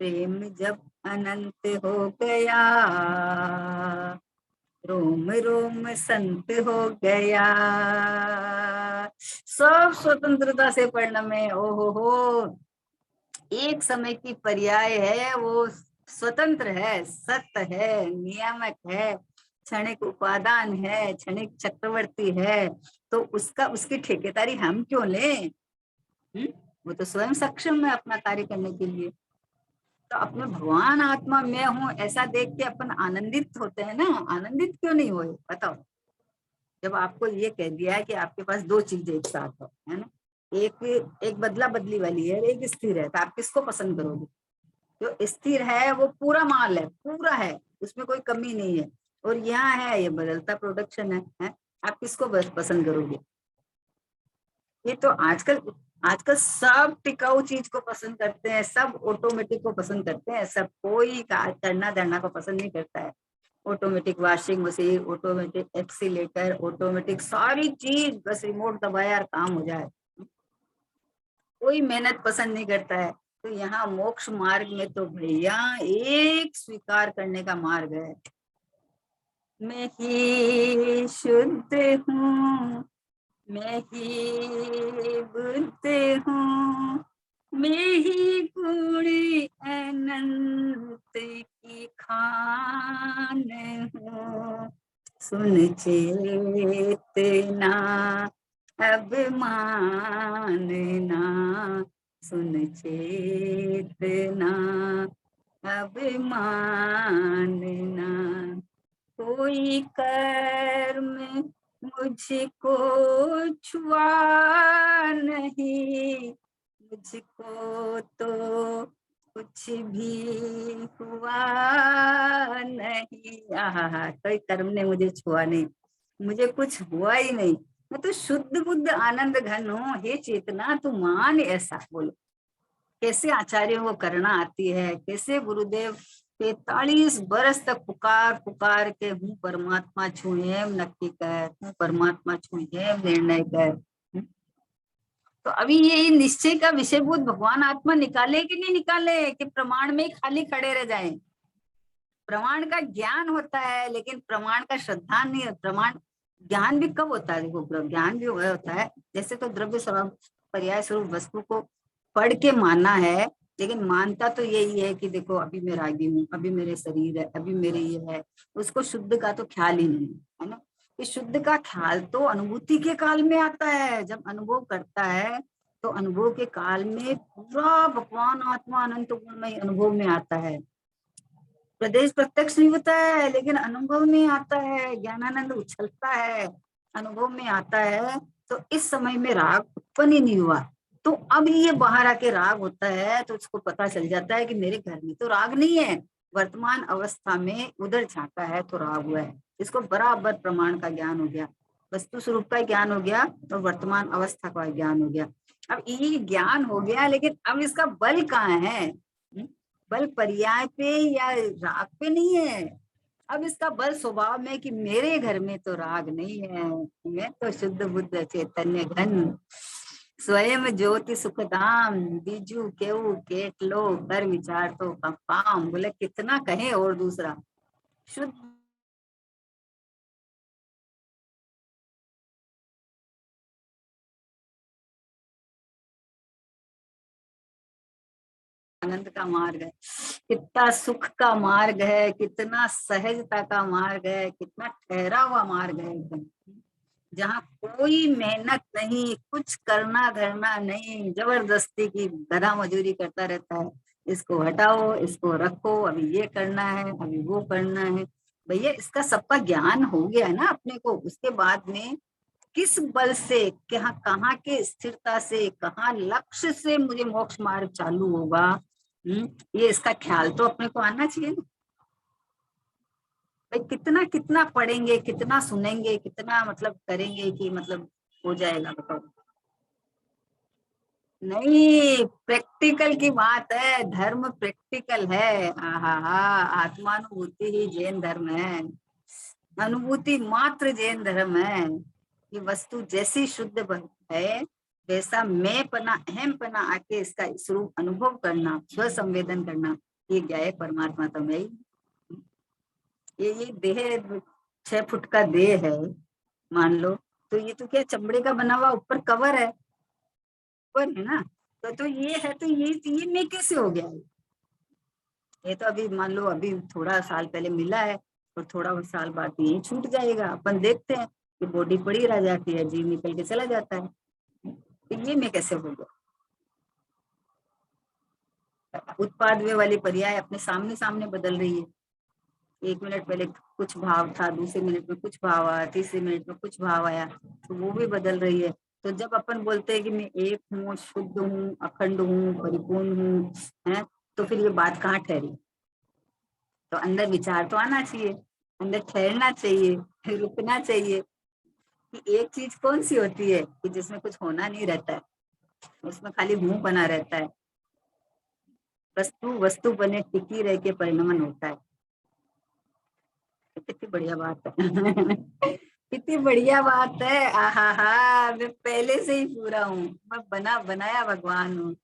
प्रेम जब अनंत हो गया, रोम रोम संत हो गया, सब स्वतंत्रता से परिणमे। ओहो, एक समय की पर्याय है, वो स्वतंत्र है, सत्य है, नियामक है, क्षणिक उपादान है, क्षणिक चक्रवर्ती है। तो उसका उसकी ठेकेदारी हम क्यों लें? वो तो स्वयं सक्षम है अपना कार्य करने के लिए। तो अपने भगवान आत्मा में हूँ ऐसा देख के अपन आनंदित होते हैं ना, आनंदित क्यों नहीं हुए बताओ? जब आपको ये कह दिया है कि आपके पास दो चीजें एक साथ है ना, एक बदला बदली वाली है, एक स्थिर है, तो आप किसको पसंद करोगे? जो स्थिर है वो पूरा माल है, पूरा है, उसमें कोई कमी नहीं है। और यहाँ है ये बदलता प्रोडक्शन है? आप किसको बस पसंद करोगे? ये तो आजकल आजकल सब टिकाऊ चीज को पसंद करते हैं, सब ऑटोमेटिक को पसंद करते हैं, सब कोई करना धरना को पसंद नहीं करता है। Automatic washing machine, automatic accelerator, automatic सारी चीज, बस रिमोट दबाया और काम हो जाए। कोई मेहनत पसंद नहीं करता है। तो यहाँ मोक्ष मार्ग में तो भैया एक स्वीकार करने का मार्ग है, मैं ही शुद्ध हूँ, मैं ही बुद्ध हूँ, मैं ही गुण अनंत की खान हूँ, सुन चेतना अब मानना, सुन चेतना अब मानना, कोई कर्म मुझको छुआ नहीं, मुझको तो कुछ भी हुआ नहीं। आहा, कोई कर्म ने मुझे छुआ नहीं, मुझे कुछ हुआ ही नहीं, मैं तो शुद्ध बुद्ध आनंद घन हूँ। हे चेतना तू मान ऐसा। बोलो कैसे आचार्यों को करना आती है, कैसे गुरुदेव 43 बरस तक पुकार पुकार के हूँ परमात्मा छुएम नक्की कर, हूँ परमात्मा छुएम निर्णय कर। तो अभी ये निश्चय का विषयभूत भगवान आत्मा निकाले कि नहीं निकाले, कि प्रमाण में खाली खड़े रह जाएं? प्रमाण का ज्ञान होता है लेकिन प्रमाण का श्रद्धा नहीं है। प्रमाण ज्ञान भी कब होता है? देखो ज्ञान भी वह होता है जैसे तो द्रव्य स्वरूप पर्याय स्वरूप वस्तु को पढ़ के मानना है, लेकिन मानता तो यही है कि देखो अभी मैं रागी हूँ, अभी मेरे शरीर है, अभी मेरे ये है, उसको शुद्ध का तो ख्याल ही नहीं है ना। कि शुद्ध का ख्याल तो अनुभूति के काल में आता है। जब अनुभव करता है तो अनुभव के काल में पूरा भगवान आत्मा अनंत गुणमय अनुभव में आता है। प्रदेश प्रत्यक्ष नहीं होता है, लेकिन अनुभव में आता है। ज्ञानानंद उछलता है, अनुभव में आता है। तो इस समय में राग उत्पन्न ही नहीं हुआ। तो अब ये बाहर आके राग होता है, तो उसको पता चल जाता है कि मेरे घर में तो राग नहीं है। वर्तमान अवस्था में उधर झांका है तो राग हुआ है। इसको बराबर प्रमाण का ज्ञान हो गया, वस्तु स्वरूप का ज्ञान हो गया और वर्तमान अवस्था का ज्ञान हो गया। अब ये ज्ञान हो गया, लेकिन अब इसका बल कहाँ है? बल पर्याय पे या राग पे नहीं है। अब इसका बल स्वभाव में कि मेरे घर में तो राग नहीं है, मैं तो शुद्ध बुद्ध चैतन्य घन स्वयं ज्योति सुखधाम बीजू केऊ केटलो कर विचार तो काम। बोले कितना कहे और दूसरा शुद्ध आनंद का मार्ग है, कितना सुख का मार्ग है, कितना सहजता का मार्ग है, कितना ठहरा हुआ मार्ग है एकदम, जहाँ कोई मेहनत नहीं, कुछ करना धरना नहीं, जबरदस्ती की गधा मजूरी करता रहता है। इसको हटाओ, इसको रखो, अभी ये करना है, अभी वो करना है। भैया इसका सबका ज्ञान हो गया है ना अपने को। उसके बाद में किस बल से, कहाँ कहाँ के स्थिरता से, कहाँ लक्ष्य से मुझे मोक्ष मार्ग चालू होगा, ये इसका ख्याल तो अपने को आना चाहिए ना। भाई कितना कितना पढ़ेंगे, कितना सुनेंगे, कितना मतलब करेंगे कि मतलब हो जाएगा, बताओ। नहीं, प्रैक्टिकल की बात है, धर्म प्रैक्टिकल है। हाँ हाँ, आत्मानुभूति ही जैन धर्म है, अनुभूति मात्र जैन धर्म है। ये वस्तु जैसी शुद्ध है, वैसा मैं पना अहम पना आके इसका स्वरूप अनुभव करना, स्व संवेदन करना, ये क्या है? परमात्मा तो मैं ही। ये देह 6 फुट का देह है मान लो, तो ये तो क्या चमड़े का बना हुआ ऊपर कवर है, ऊपर है ना। तो ये है, तो ये मैं कैसे हो गया? ये तो अभी मान लो अभी थोड़ा साल पहले मिला है, और थोड़ा साल बाद ये छूट जाएगा। अपन देखते हैं कि बॉडी पड़ी रह जाती है, जीव निकल के चला जाता है। तो ये मैं कैसे हो गया? उत्पाद वे वाली पर्याय अपने सामने सामने बदल रही है। 1 मिनट पहले कुछ भाव था, दूसरे मिनट में कुछ भाव आया, तीसरे मिनट में कुछ भाव आया, तो वो भी बदल रही है। तो जब अपन बोलते हैं कि मैं एक हूँ, शुद्ध हूँ, अखंड हूँ, परिपूर्ण हूँ, है, तो फिर ये बात कहाँ ठहरी? तो अंदर विचार तो आना चाहिए, अंदर ठहरना चाहिए, फिर रुकना चाहिए कि एक चीज कौन सी होती है कि जिसमें कुछ होना नहीं रहता है, उसमें खाली मुंह बना रहता है। वस्तु वस्तु बने टिकी रह के परिणमन होता है। कितनी बढ़िया बात है। कितनी बढ़िया बात है। आहा हा, मैं पहले से ही पूरा हूँ, मैं बना बनाया भगवान हूँ।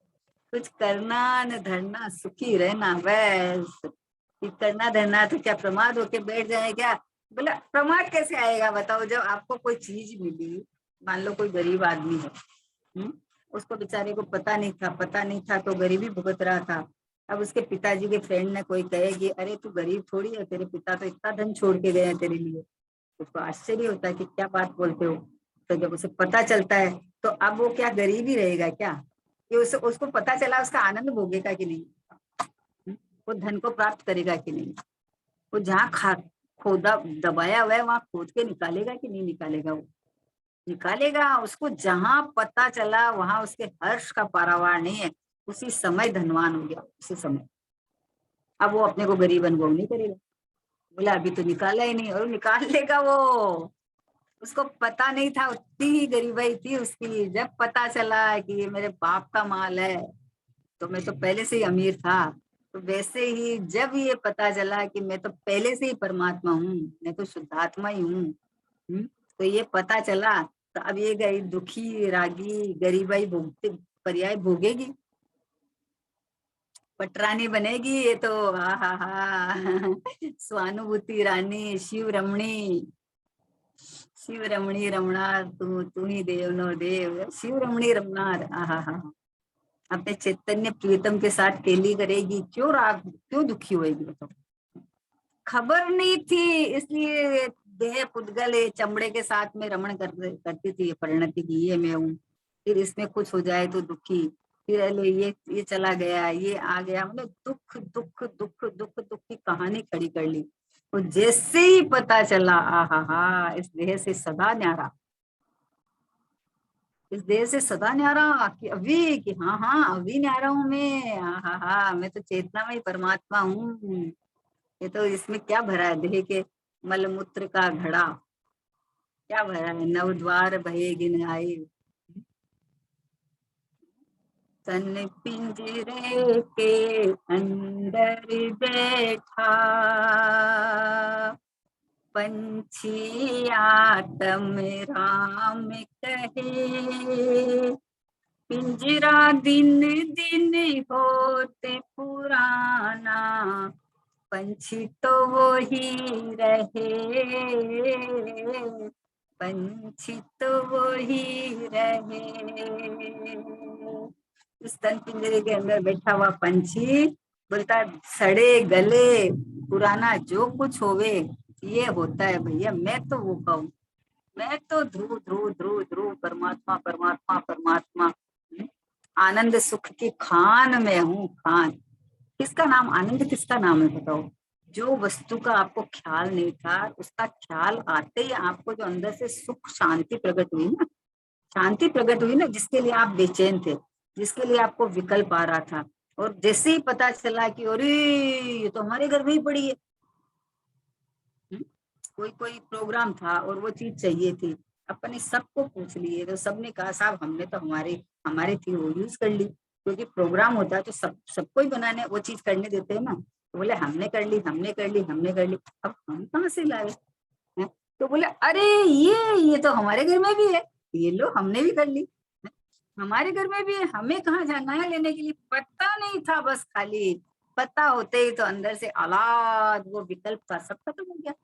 कुछ करना न धरना, सुखी रहना, बस। कि करना धरना तो क्या प्रमाद होके बैठ जाए क्या? बोला प्रमाद कैसे आएगा बताओ? जब आपको कोई चीज मिली, मान लो कोई गरीब आदमी है, उसको बेचारे को पता नहीं था, पता नहीं था तो गरीबी भुगत रहा था। अब उसके पिताजी के फ्रेंड ने कोई कहे कि अरे तू गरीब थोड़ी है, तेरे पिता तो इतना धन छोड़ के गए हैं तेरे लिए। उसको आश्चर्य होता है कि क्या बात बोलते हो। तो जब उसे पता चलता है, तो अब वो क्या गरीब ही रहेगा क्या? कि उसको पता चला, उसका आनंद भोगेगा कि नहीं? वो धन को प्राप्त करेगा कि नहीं? वो जहाँ खा खोदा दबाया हुआ है, वहां खोद के निकालेगा कि नहीं निकालेगा? वो निकालेगा। उसको जहां पता चला वहां उसके हर्ष का पारावार नहीं है। उसी समय धनवान हो गया, उसी समय। अब वो अपने को गरीब अनुभव नहीं करेगा। बोला अभी तो निकाला ही नहीं, और निकाल लेगा वो। उसको पता नहीं था, उतनी ही गरीबाई थी उसकी। जब पता चला कि ये मेरे बाप का माल है, तो मैं तो पहले से ही अमीर था। तो वैसे ही जब ये पता चला कि मैं तो पहले से ही परमात्मा हूँ, मैं तो शुद्धात्मा ही हूँ, तो ये पता चला, तो अब ये गरीब दुखी रागी गरीबाई भोगते पर्याय भोगेगी, पटरानी बनेगी ये तो। हा हा हा। स्वानुभूति रानी शिव रमणी, शिव रमणी रमणार, तू ही देव नो देव, शिव रमणी रमणार। आहा हा। अपने चैतन्य प्रीतम के साथ केली करेगी, क्यों राग, क्यों दुखी होएगी बताओ? खबर नहीं थी इसलिए देह पुद्गल ये चमड़े के साथ में रमण करती थी, ये परिणति की, ये मैं हूँ। फिर इसमें कुछ हो जाए तो दुखी, फिर अरे ये चला गया, ये आ गया, मतलब दुख दुख दुख दुख दुख की कहानी खड़ी कर ली। तो जैसे ही पता चला, आहा हा, इस देह से सदा न्यारा, इस देह से सदा न्यारा, कि अभी, कि हाँ हाँ अभी न्यारा हूं मैं, आहा हा, मैं तो चेतना में परमात्मा हूँ। ये तो इसमें क्या भरा है, देह के मलमूत्र का घड़ा क्या भरा है, नव द्वार भये गिन आए। तन पिंजरे के अंदर बैठा पंछी आत्म राम कहे, पिंजरा दिन दिन होते पुराना, पंछी तो वो ही रहे, पंछी तो वो ही रहे। इस तन पिंजरे के अंदर बैठा हुआ पंछी बोलता, सड़े गले पुराना जो कुछ होवे ये होता है भैया, मैं तो वो कहूँ, मैं तो ध्रुव ध्रुव ध्रुव ध्रुव परमात्मा परमात्मा परमात्मा, आनंद सुख की खान में हूँ, खान। किसका नाम आनंद, किसका नाम है बताओ? जो वस्तु का आपको ख्याल नहीं था, उसका ख्याल आते ही आपको जो अंदर से सुख शांति प्रकट हुई ना, शांति प्रकट हुई ना, जिसके लिए आप बेचैन थे, जिसके लिए आपको विकल्प आ रहा था, और जैसे ही पता चला कि अरे ये तो हमारे घर में ही पड़ी है, कोई कोई प्रोग्राम था और वो चीज चाहिए थी, अपने सबको पूछ लिए तो सबने कहा साहब हमने तो हमारी थी वो यूज कर ली, क्योंकि प्रोग्राम होता है तो सबको ही बनाने वो चीज करने देते हैं ना। तो बोले हमने कर ली, हमने कर ली, हमने कर ली, अब हम कहाँ से लाए हैं? तो बोले अरे ये तो हमारे घर में भी है, ये लो हमने भी कर ली, हमारे घर में भी है, हमें कहाँ जाना है लेने के लिए, पता नहीं था, बस खाली पता होते ही तो अंदर से औलाद वो विकल्प था, सब खत्म हो गया।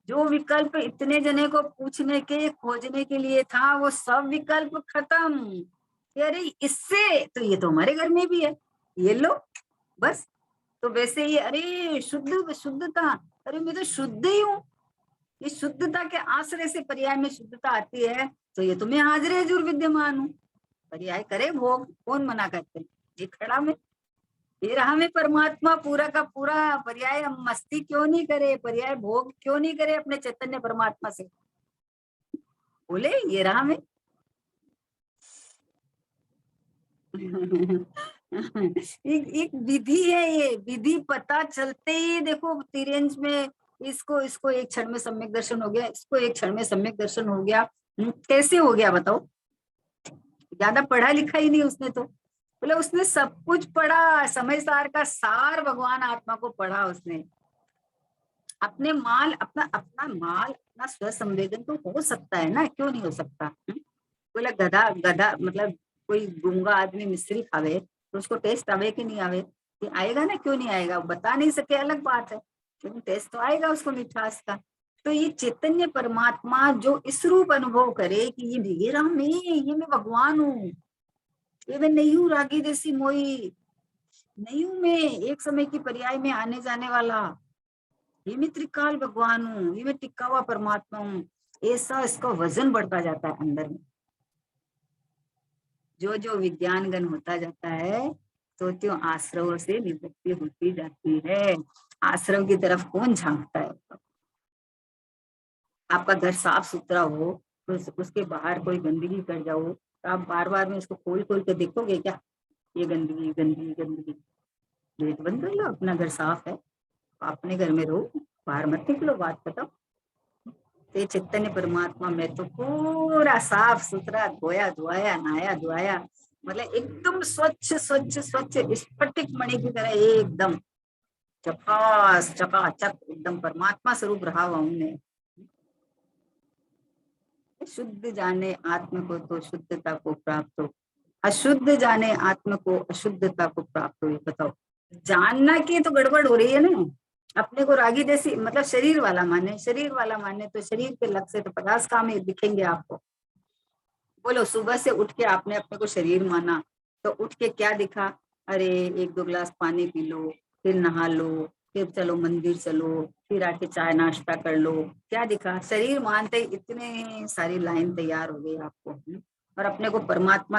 जो विकल्प इतने जने को पूछने के खोजने के लिए था वो सब विकल्प खत्म। अरे इससे तो ये तो हमारे घर में भी है, ये लो बस। तो वैसे ही अरे शुद्ध शुद्धता, अरे मैं तो शुद्ध ही हूँ, ये शुद्धता के आश्रय से पर्याय में शुद्धता आती है, तो ये तो मैं हाजिर हजूर विद्यमान हूँ। पर्याय करे भोग, कौन मना करते, ये खड़ा में ये रहा में परमात्मा पूरा का पूरा, पर्याय हम मस्ती क्यों नहीं करे, पर्याय भोग क्यों नहीं करे अपने चैतन्य परमात्मा से, बोले ये रहा में। एक विधि है, ये विधि पता चलते ही देखो तिरंज में, इसको इसको एक क्षण में सम्यक दर्शन हो गया, इसको एक क्षण में सम्यक दर्शन हो गया। कैसे हो गया बताओ? ज्यादा पढ़ा लिखा ही नहीं उसने तो, बोले उसने सब कुछ पढ़ा, समय सार का सार भगवान आत्मा को पढ़ा उसने। अपने माल अपना अपना माल अपना स्व संवेदन तो हो सकता है ना, क्यों नहीं हो सकता? बोला गधा गधा मतलब कोई गूंगा आदमी मिश्री खावे तो उसको टेस्ट आवे कि नहीं आवे, कि आएगा ना, क्यों नहीं आएगा, बता नहीं सके अलग बात है, लेकिन टेस्ट तो आएगा उसको मिठास का। तो ये चैतन्य परमात्मा जो इस रूप अनुभव करे कि ये रहा मैं, ये मैं भगवान हूँ, ये मैं नहीं हूँ रागी जैसी मोई, नहीं हूँ मैं एक समय की पर्याय में आने जाने वाला, ये मैं त्रिकाल भगवान हूँ, ये मैं टिका हुआ परमात्मा हूँ। ऐसा इसका वजन बढ़ता जाता है अंदर में, जो जो विज्ञान गण होता जाता है तो त्यों आश्रवों से निवृत्ति होती जाती है। आश्रव की तरफ कौन झांकता है? आपका घर साफ सुथरा हो तो उसके बाहर कोई गंदगी कर जाओ तो आप बार बार में उसको खोल खोल के देखोगे क्या? ये गंदगी गंदगी गंदगी, गेट बंद कर लो, अपना घर साफ है, अपने घर में रहो, बाहर मत निकलो, बात बताओ। तो चैतन्य परमात्मा में तो पूरा साफ सुथरा, धोया धुआया, नहाया धुआया, मतलब एकदम स्वच्छ स्वच्छ स्वच्छ स्फटिक मणि की तरह एकदम चकास चकाचक एकदम परमात्मा स्वरूप रहा हुआ उनने। शुद्ध जाने आत्म को तो शुद्धता को प्राप्त हो, अशुद्ध जाने आत्म को अशुद्धता को प्राप्त हो। बताओ, जानना की तो गड़बड़ हो रही है ना, अपने को रागी जैसी मतलब शरीर वाला माने, शरीर वाला माने तो शरीर के लग से तो 50 काम दिखेंगे आपको। बोलो सुबह से उठ के आपने अपने को शरीर माना तो उठ के क्या दिखा? अरे 1-2 गिलास पानी पी लो, फिर नहा लो, फिर चलो मंदिर चलो, फिर आके चाय नाश्ता कर लो, क्या दिखा? शरीर मानते ही इतने सारी लाइन तैयार हो गई आपको। और अपने को परमात्मा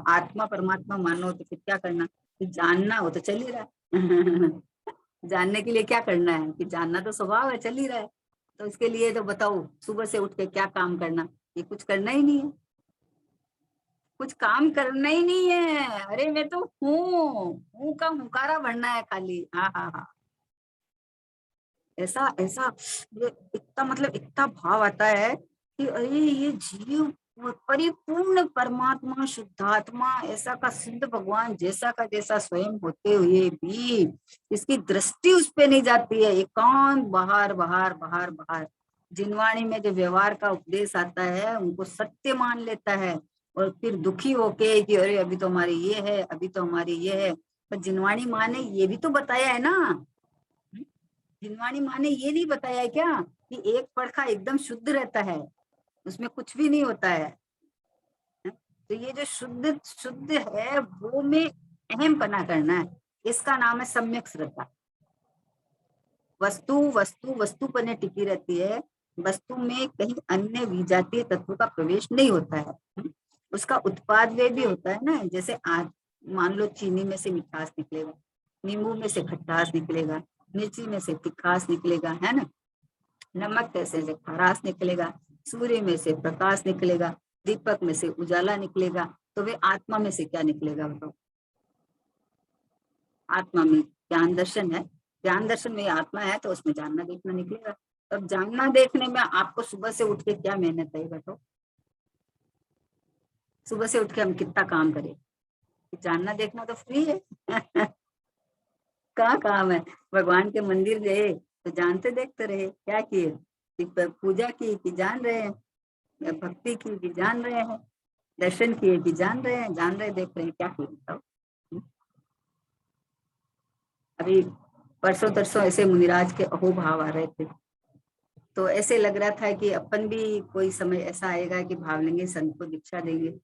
आत्मा परमात्मा मानो तो फिर क्या करना? कि जानना हो तो चल ही रहा है। जानने के लिए क्या करना है? कि जानना तो स्वभाव है, चल ही रहा है। तो इसके लिए तो बताओ सुबह से उठ के क्या काम करना? ये कुछ करना ही नहीं है, कुछ काम करना ही नहीं है। अरे मैं तो हूँ का हुकारा भरना है खाली। हाँ हाँ हाँ, ऐसा ऐसा ये इतना मतलब इतना भाव आता है कि अरे ये जीव परिपूर्ण परमात्मा शुद्धात्मा ऐसा का सिद्ध भगवान जैसा का जैसा स्वयं होते हुए भी इसकी दृष्टि उस पे नहीं जाती है। एकांत बाहर बाहर बाहर बाहर। जिनवाणी में जो व्यवहार का उपदेश आता है उनको सत्य मान लेता है, और फिर दुखी होके कि अरे अभी तो हमारी ये है, अभी तो हमारी ये है। पर जिनवाणी माँ ने ये भी तो बताया है ना, जिनवाणी माँ ने ये नहीं बताया है क्या कि एक पड़खा एकदम शुद्ध रहता है, उसमें कुछ भी नहीं होता है। तो ये जो शुद्ध शुद्ध है वो में अहम पना करना है, इसका नाम है सम्यक श्रद्धा। वस्तु वस्तु वस्तु पर टिकी रहती है, वस्तु में कहीं अन्य विजातीय तत्व का प्रवेश नहीं होता है। उसका उत्पाद वे भी होता है ना, जैसे आज मान लो चीनी में से मिठास निकलेगा, नींबू में से खट्टास निकलेगा, मिर्ची में से तिखास निकलेगा, है ना। नमक कैसे से खरास निकलेगा, सूर्य में से प्रकाश निकलेगा, दीपक में से उजाला निकलेगा। तो वे आत्मा में से क्या निकलेगा बताओ? आत्मा में ज्ञान दर्शन है, ज्ञान दर्शन में आत्मा है तो उसमें जानना देखना निकलेगा। तब जानना देखने में आपको सुबह से उठ के क्या मेहनत है बताओ? सुबह से उठ के हम कितना काम करें? जानना देखना तो फ्री है। कहाँ काम है? भगवान के मंदिर गए तो जानते देखते रहे, क्या किए? पूजा की कि जान रहे हैं, भक्ति की कि जान रहे हैं, दर्शन किए कि जान रहे हैं, जान रहे देख रहे हैं, क्या किए बताओ? अभी परसों तरसों ऐसे मुनिराज के अहोभाव आ रहे थे, तो ऐसे लग रहा था कि अपन भी कोई समय ऐसा आएगा कि भाव लेंगे, संत को दीक्षा देंगे।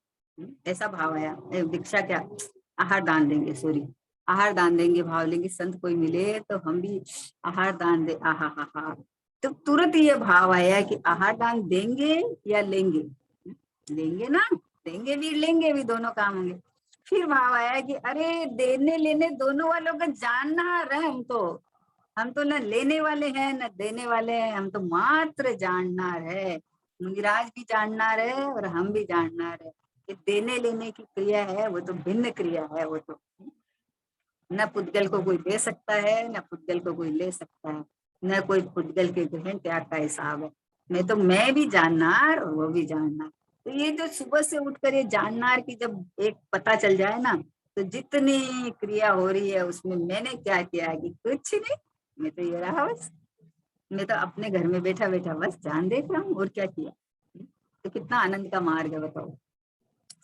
ऐसा भाव आया, दीक्षा क्या, आहार दान देंगे, सॉरी, आहार दान देंगे, भाव लेंगे संत कोई मिले तो हम भी आहार दान दे। आहा हा हा, तो तुरंत ये भाव आया कि आहार दान देंगे या लेंगे? लेंगे ना, देंगे भी लेंगे भी, दोनों काम होंगे। फिर भाव आया कि अरे देने लेने दोनों वालों का जानना है। हम तो न लेने वाले हैं न देने वाले हैं, हम तो मात्र जाननार है। मुनिराज भी जाननार है और हम भी जाननार है। कि देने लेने की क्रिया है वो तो भिन्न क्रिया है। वो तो न पुद्गल को कोई दे सकता है न पुद्गल को कोई ले सकता है, न कोई पुद्गल के ग्रहण त्याग का हिसाब है। मैं भी जाननार और वो भी जाननार। तो ये जो सुबह से उठकर ये जाननार की जब एक पता चल जाए ना, तो जितनी क्रिया हो रही है उसमें मैंने क्या किया है कि कुछ नहीं, मैं तो ये रहा बस, मैं तो अपने घर में बैठा बैठा बस जान देख रहा हूँ और क्या किया। तो कितना आनंद का मार्ग है बताओ।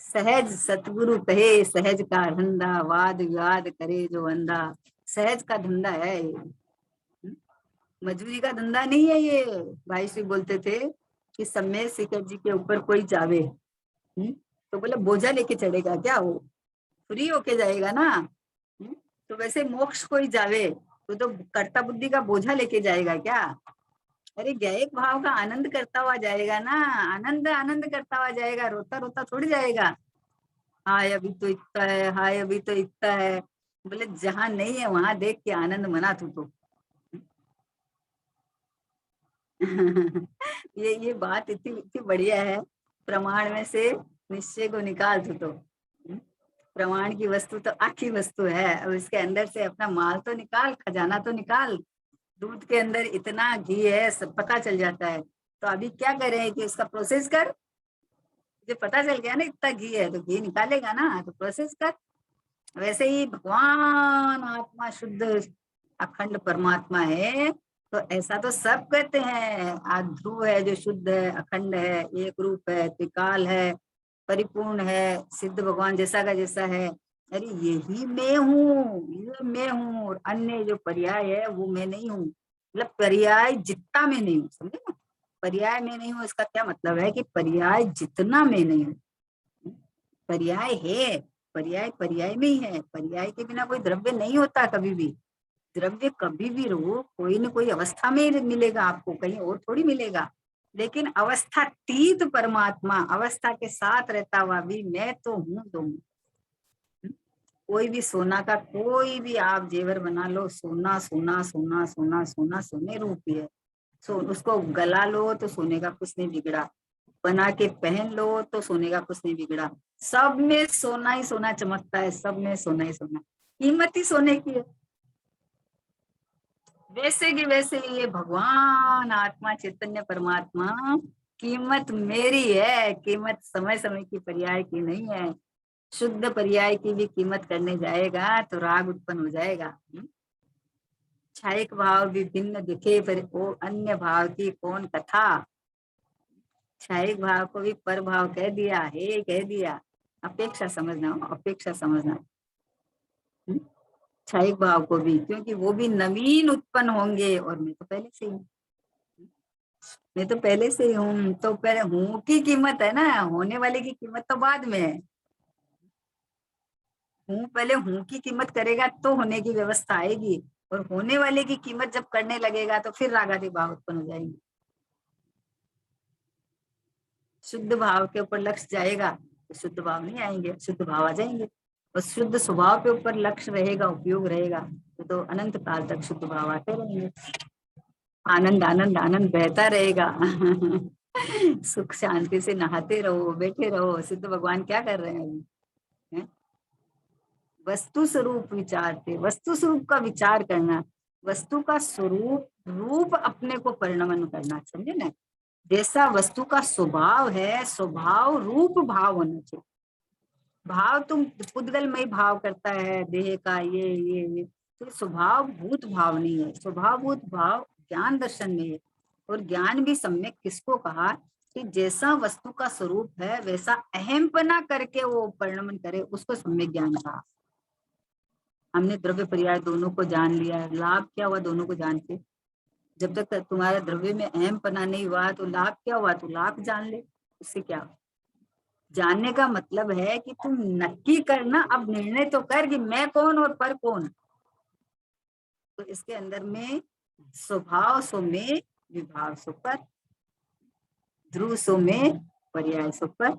सहज सतगुरु कहे सहज का धंधा, वाद विवाद करे जो अंधा। सहज का धंधा है ये, मजबूरी का धंधा नहीं है ये। भाई श्री बोलते थे कि समय शिखर जी के ऊपर कोई जावे, तो बोले बोझा लेके चढ़ेगा क्या? वो फ्री होके जाएगा ना। तो वैसे मोक्ष कोई जावे तो कर्ता बुद्धि का बोझा लेके जाएगा क्या? अरे गायक भाव का आनंद करता हुआ जाएगा ना, आनंद आनंद करता हुआ जाएगा, रोता रोता थोड़ी जाएगा। हाय अभी तो इतना है, हाय अभी तो इतना है। बोले जहां नहीं है वहां देख के आनंद मना तू तो। ये बात इतनी इतनी बढ़िया है। प्रमाण में से निश्चय को निकाल तू तो। प्रमाण की वस्तु तो आखी वस्तु है, अब इसके अंदर से अपना माल तो निकाल, खजाना तो निकाल। दूध के अंदर इतना घी है सब पता चल जाता है। तो अभी क्या करें कि उसका प्रोसेस कर। जो पता चल गया ना इतना घी है तो घी निकालेगा ना, तो प्रोसेस कर। वैसे ही भगवान आत्मा शुद्ध अखंड परमात्मा है। तो ऐसा तो सब कहते हैं, आज ध्रुव है जो शुद्ध है, अखंड है, एक रूप है, त्रिकाल है, परिपूर्ण है, सिद्ध भगवान जैसा का जैसा है। अरे यही मैं हूँ, ये मैं हूँ, और अन्य जो पर्याय है वो मैं नहीं हूँ। मतलब पर्याय जितना मैं नहीं हूँ, समझे ना। पर्याय में नहीं हूँ इसका क्या मतलब है कि पर्याय जितना मैं नहीं हूँ। पर्याय है, पर्याय पर्याय में ही है, पर्याय के बिना कोई द्रव्य नहीं होता कभी भी। द्रव्य कभी भी रहो, कोई न कोई अवस्था में ही मिलेगा आपको, कहीं और थोड़ी मिलेगा। लेकिन अवस्थातीत परमात्मा, अवस्था के साथ रहता हुआ भी मैं तो हूँ तो हूँ। कोई भी सोना का कोई भी आप जेवर बना लो, सोना सोना सोना सोना सोना सोने रूप ही है। उसको गला लो तो सोने का कुछ नहीं बिगड़ा, बना के पहन लो तो सोने का कुछ नहीं बिगड़ा। सब में सोना ही सोना चमकता है, सब में सोना ही सोना, कीमत ही सोने की है। वैसे की वैसे ये भगवान आत्मा चैतन्य परमात्मा, कीमत मेरी है, कीमत समय समय की पर्याय की नहीं है। शुद्ध पर्याय की भी कीमत करने जाएगा तो राग उत्पन्न हो जाएगा। छायक भाव विभिन्न दिखे पर ओ अन्य भाव की कौन कथा। छायक भाव को भी पर भाव कह दिया है, कह दिया। अपेक्षा समझना, अपेक्षा समझना छायक भाव को भी, क्योंकि वो भी नवीन उत्पन्न होंगे और मैं तो पहले से ही हूँ। मैं तो पहले से ही हूँ, तो पहले हूँ की कीमत है ना, होने वाले की कीमत तो बाद में है। हूँ पहले हूँ की कीमत करेगा तो होने की व्यवस्था आएगी, और होने वाले की कीमत जब करने लगेगा तो फिर रागादि भाव उत्पन्न हो जाएंगे। शुद्ध भाव के ऊपर लक्ष्य जाएगा तो शुद्ध भाव नहीं आएंगे, शुद्ध भाव आ जाएंगे। और शुद्ध स्वभाव के ऊपर लक्ष्य रहेगा, उपयोग रहेगा, तो अनंत काल तक शुद्ध भाव आते रहेंगे। आनंद आनंद आनंद बहता रहेगा। सुख शांति से नहाते रहो, बैठे रहो। सिद्ध भगवान क्या कर रहे हैं अभी? वस्तु स्वरूप विचारते, वस्तु स्वरूप का विचार करना, वस्तु का स्वरूप रूप अपने को परिणमन करना, समझे ना। जैसा वस्तु का स्वभाव है, स्वभाव रूप भाव होना चाहिए। भाव तुम पुद्गल में ही भाव करता है, देह का ये तो स्वभाव भूत भाव नहीं है। स्वभाव भूत भाव ज्ञान दर्शन में है। और ज्ञान भी सम्यक किसको कहा कि जैसा वस्तु का स्वरूप है वैसा अहमपना करके वो परिणमन करे, उसको सम्यक ज्ञान कहा। हमने द्रव्य पर्याय दोनों को जान लिया है। लाभ क्या हुआ दोनों को जान के? जब तक तुम्हारे द्रव्य में अहमपना नहीं हुआ तो लाभ क्या हुआ? तो लाभ जान ले, उससे क्या। जानने का मतलब है कि तुम नक्की करना, अब निर्णय तो कर कि मैं कौन और पर कौन। तो इसके अंदर में स्वभाव सो में, विभाव सो पर, ध्रुव सो में, पर्याय सो पर,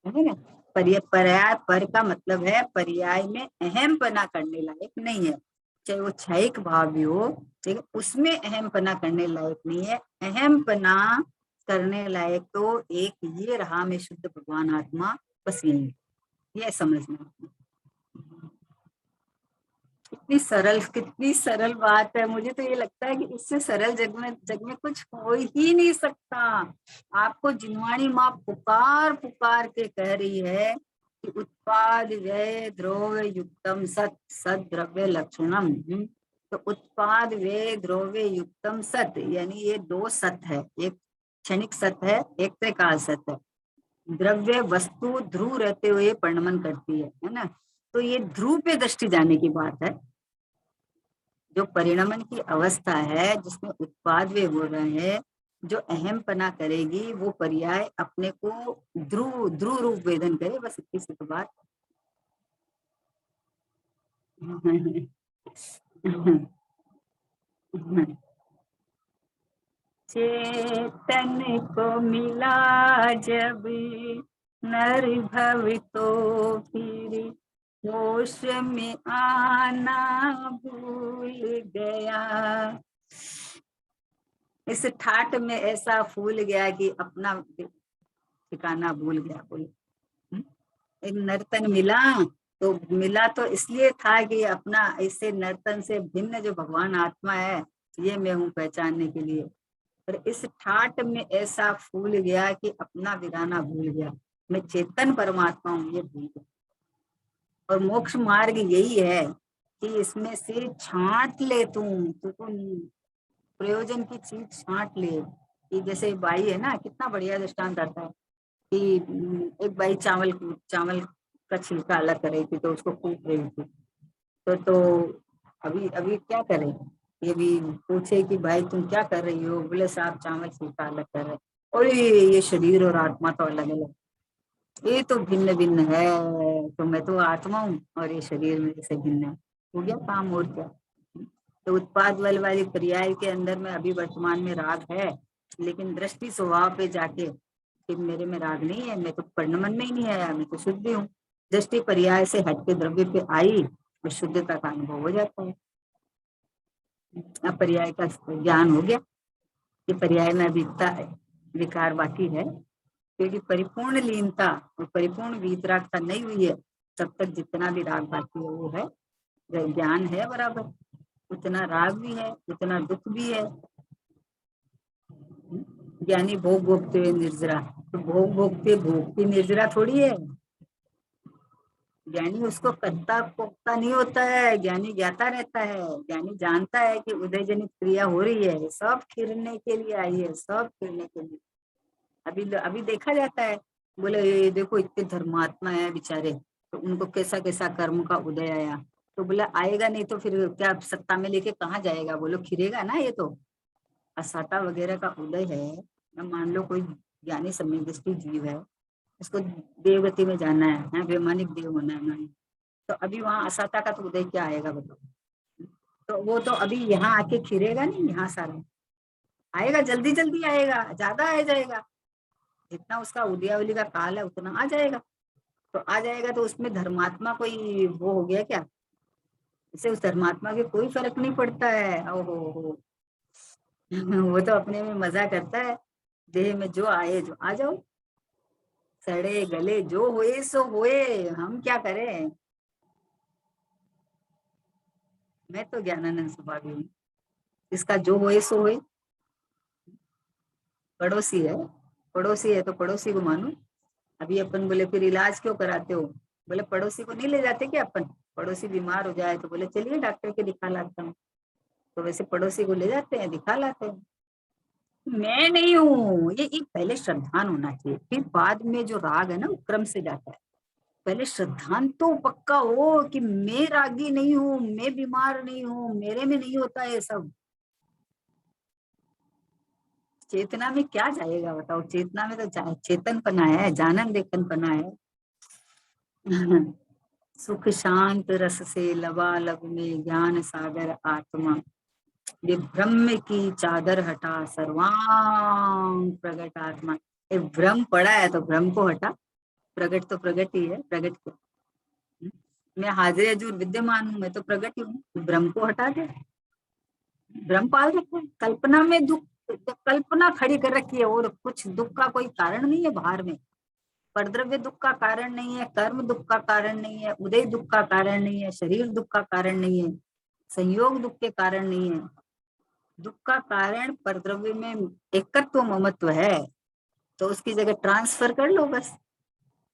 है ना। पर्याय पर का मतलब है पर्याय में अहम पना करने लायक नहीं है। चाहे वो क्षयिक भाव भी हो, ठीक है, उसमें अहम पना करने लायक नहीं है। अहम पना करने लायक तो एक ये रहा, मैं शुद्ध भगवान आत्मा, बस ये समझना। कितनी सरल बात है। मुझे तो ये लगता है कि इससे सरल जग में कुछ हो ही नहीं सकता। आपको जिनवाणी माँ पुकार पुकार के कह रही है कि उत्पाद व्यय द्रव्य युक्तम सत, सत द्रव्य लक्षणम। तो उत्पाद व्यय द्रव्य युक्तम सत, यानी ये दो सत है, एक क्षणिक सत है, एक त्रिकाल सत है। द्रव्य वस्तु ध्रुव रहते हुए परिणमन करती है ना। तो ये ध्रुव पे दृष्टि जाने की बात है। जो परिणमन की अवस्था है, जिसमें उत्पाद वे हो रहे हैं, जो अहम पना करेगी वो पर्याय अपने को ध्रुव ध्रुव रूप वेदन करे, बस इतनी सी तो बात। चेतन को मिला जब नर भव तो फिर होश में आना भूल गया। इस ठाट में ऐसा फूल गया कि अपना ठिकाना भूल गया। बोले एक नर्तन मिला, तो मिला तो इसलिए था कि अपना, इससे नर्तन से भिन्न जो भगवान आत्मा है ये मैं हूँ पहचानने के लिए। पर इस ठाट में ऐसा फूल गया कि अपना वीराना भूल गया, मैं चेतन परमात्मा हूँ ये भूल गया। और मोक्ष मार्ग यही है कि इसमें से छांट ले तू प्रयोजन की चीज छांट ले। कि जैसे बाई है ना, कितना बढ़िया दृष्टांत आता है कि एक बाई चावल चावल का छिलका अलग कर रही थी, तो उसको कूट रही थी। तो अभी अभी क्या करें, ये भी पूछे कि भाई तुम क्या कर रही हो? बोले साहब चावल छिलका अलग कर रहे। और ये शरीर और आत्मा तो अलग अलग, ये तो भिन्न भिन्न है। तो मैं तो आत्मा हूँ और ये शरीर मेरे से भिन्न है। हो गया काम, और क्या। तो उत्पाद बल वाली पर्याय के अंदर में अभी वर्तमान में राग है, लेकिन दृष्टि स्वभाव पे जाके कि मेरे में राग नहीं है, मैं तो परिणमन में ही नहीं आया, मैं तो शुद्ध हूँ। दृष्टि पर्याय से हट के द्रव्य पे आई तो शुद्धता का अनुभव हो जाता है। अब पर्याय का ज्ञान हो गया कि पर्याय में अभी इतना विकार बाकी है, क्योंकि परिपूर्ण लीनता और परिपूर्ण वीतरागता नहीं हुई है तब तक जितना भी राग बाकी है वो है, ज्ञान है बराबर, उतना राग भी है, उतना दुख भी है। ज्ञानी भोग भोगते हुए निर्जरा, तो भोग भोगते भोगती निर्जरा थोड़ी है। ज्ञानी उसको करता पोकता नहीं होता है, ज्ञानी ज्ञाता रहता है। ज्ञानी जानता है कि उदय जनित क्रिया हो रही है, सब खिरने के लिए आई है, सब खिरने के लिए। अभी अभी देखा जाता है, बोले ये देखो इतने धर्मात्मा है बेचारे, तो उनको कैसा कैसा कर्म का उदय आया, तो बोला आएगा नहीं तो फिर क्या सत्ता में लेके कहाँ जाएगा, बोलो खिरेगा ना। ये तो असाता वगैरह का उदय है। मान लो कोई ज्ञानी सम्यक दृष्टि जीव है, उसको देवगति में जाना है, वैमानिक देव होना है नहीं, तो अभी वहां असाता का तो उदय क्या आएगा बताओ। तो वो तो अभी यहाँ आके खिरेगा नहीं, यहाँ सारा आएगा, जल्दी जल्दी आएगा, ज्यादा आ जाएगा, जितना उसका उदयावली का काल है उतना आ जाएगा। तो आ जाएगा तो उसमें धर्मात्मा कोई वो हो गया क्या, इससे उस धर्मात्मा के कोई फर्क नहीं पड़ता है। ओहो हो वो तो अपने में मजा करता है, देह में जो आए जो आ जाओ, सड़े गले जो होए सो होए, हम क्या करें। मैं तो ज्ञानानंद स्वभावी हूँ, इसका जो होए सो होए। पड़ोसी है, पड़ोसी है तो पड़ोसी को मानो। अभी अपन बोले फिर इलाज क्यों कराते हो, बोले पड़ोसी को नहीं ले जाते क्या अपन, पड़ोसी बीमार हो जाए तो बोले चलिए डॉक्टर के दिखा लाता हूँ, तो वैसे पड़ोसी को ले जाते हैं, दिखा लाते हैं। मैं नहीं हूँ, ये एक पहले श्रद्धान होना चाहिए, फिर बाद में जो राग है ना वो क्रम से जाता है। पहले श्रद्धान तो पक्का हो कि मैं रागी नहीं हूँ, मैं बीमार नहीं हूँ, मेरे में नहीं होता है सब। चेतना में क्या जाएगा बताओ, चेतना में तो चेतन पना है, जानन देखन पना है। सुख शांत रस से लबालब में ज्ञान सागर आत्मा, ये ब्रह्म की चादर हटा सर्वांग प्रगट आत्मा। ये भ्रम पड़ा है तो भ्रम को हटा, प्रगट तो प्रगट ही है, प्रगट को मैं हाजिर हजूर विद्यमान हूँ, मैं तो प्रगट ही हूँ, भ्रम को हटा दे। भ्रम पाल रखा है, कल्पना में दुख, कल्पना खड़ी कर रखी है, और कुछ दुख का कोई कारण नहीं है बाहर में। परद्रव्य दुख का कारण नहीं है, कर्म दुख का कारण नहीं है, उदय दुख का कारण नहीं है, शरीर दुख का कारण नहीं है, संयोग दुख के कारण नहीं है। दुख का कारण परद्रव्य में एकत्व ममत्व है, तो उसकी जगह ट्रांसफर कर लो बस।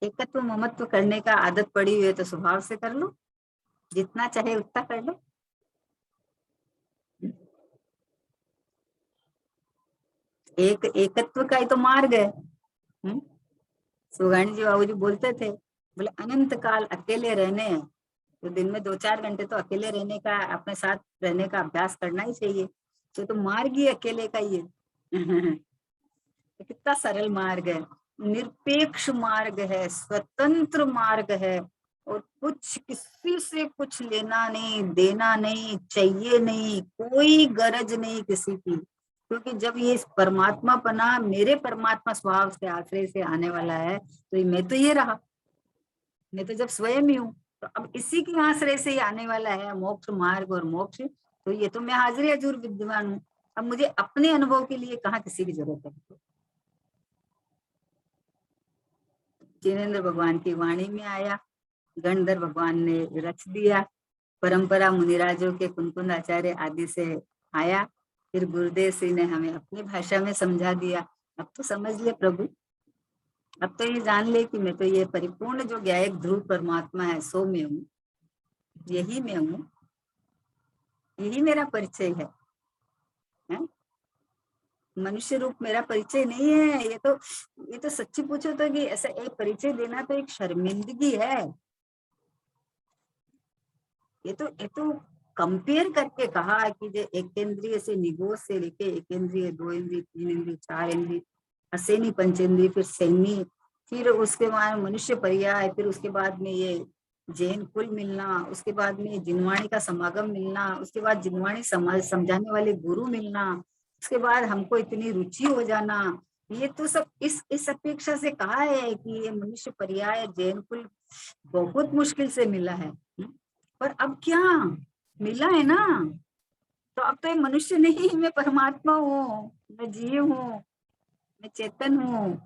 एकत्व ममत्व करने का आदत पड़ी हुई है तो स्वभाव से कर लो, जितना चाहे उतना कर लो। एक एकत्व का ही तो मार्ग है। सुगानी जी बाबू जी बोलते थे, बोले अनंत काल अकेले रहने हैं, तो दिन में 2-4 घंटे तो अकेले रहने का, अपने साथ रहने का अभ्यास करना ही चाहिए। तो मार्ग ही अकेले का ही है। तो कितना सरल मार्ग है, निरपेक्ष मार्ग है, स्वतंत्र मार्ग है, और कुछ किसी से कुछ लेना नहीं, देना नहीं, चाहिए नहीं, कोई गरज नहीं किसी की। क्योंकि जब ये परमात्मा पना मेरे परमात्मा स्वभाव से आश्रय से आने वाला है, तो मैं तो ये रहा, मैं तो जब स्वयं ही हूँ, तो अब इसी के आश्रय से ही आने वाला है मोक्ष मार्ग और मोक्ष। तो ये तो मैं हाजिर हजूर विद्यमान हूँ, अब मुझे अपने अनुभव के लिए कहाँ किसी की जरूरत है। जिनेन्द्र भगवान की वाणी में आया, गणधर भगवान ने रच दिया, परंपरा मुनिराजों के कुनकुन आचार्य आदि से आया, फिर गुरुदेव सिंह ने हमें अपनी भाषा में समझा दिया। अब तो समझ ले प्रभु, अब तो ये जान ले कि मैं तो ये परिपूर्ण जो ज्ञायक ध्रुव परमात्मा है सो में हूँ, यही मैं हूँ, यही मेरा परिचय है? मनुष्य रूप मेरा परिचय नहीं है। ये तो सच्ची पूछो तो कि ऐसा एक परिचय देना तो एक शर्मिंदगी है। ये तो कंपेयर करके कहा कि जो एक इंद्रिय से निगोज से लेके एक इंद्रिय, 2 इंद्रिय, 3 इंद्रिय, 4 इंद्रिय, असेनी पंचेंद्रिय, फिर सैनी, फिर उसके बाद मनुष्य पर्याय, फिर उसके बाद में ये जैन कुल मिलना, उसके बाद में जिनवाणी का समागम मिलना, उसके बाद जिनवाणी समझाने वाले गुरु मिलना, उसके बाद हमको इतनी रुचि हो जाना, ये तो सब इस अपेक्षा से कहा है कि ये मनुष्य पर्याय जैन कुल बहुत मुश्किल से मिला है। पर अब क्या मिला है ना, तो अब तो ये मनुष्य नहीं, मैं परमात्मा हूँ, मैं जीव हूँ, मैं चेतन हूँ,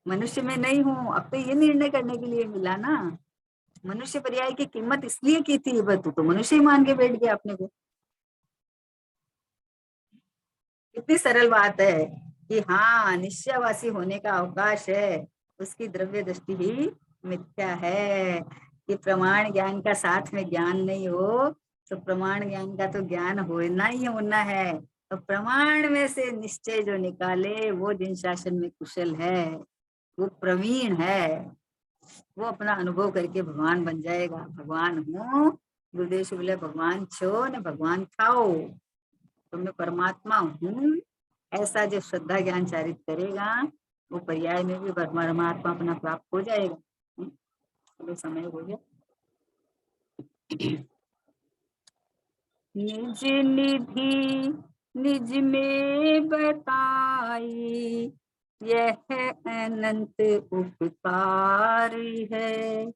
मनुष्य में नहीं हूँ। अब तो ये निर्णय करने के लिए मिला ना। मनुष्य पर्याय की कीमत इसलिए की थी, बस तो मनुष्य ही मान के बैठ गया अपने को। कितनी सरल बात है कि हाँ, निश्चयवासी होने का अवकाश है, उसकी द्रव्य दृष्टि ही मिथ्या है। कि प्रमाण ज्ञान का साथ में ज्ञान नहीं हो, तो प्रमाण ज्ञान का तो ज्ञान होना ही होना है। तो प्रमाण में से निश्चय जो निकाले, वो जिन शासन में कुशल है, वो प्रवीण है, वो अपना अनुभव करके भगवान बन जाएगा। भगवान हूँ, गुरुदेव से बोले भगवान छो न भगवान थाओ, तो मैं परमात्मा हूँ, ऐसा जो श्रद्धा ज्ञान चारित करेगा, वो पर्याय में भी परमात्मा अपना प्राप्त हो जाएगा। चलो समय हो गया। निज निधि निज में बताई, यह अनंत उपकार है।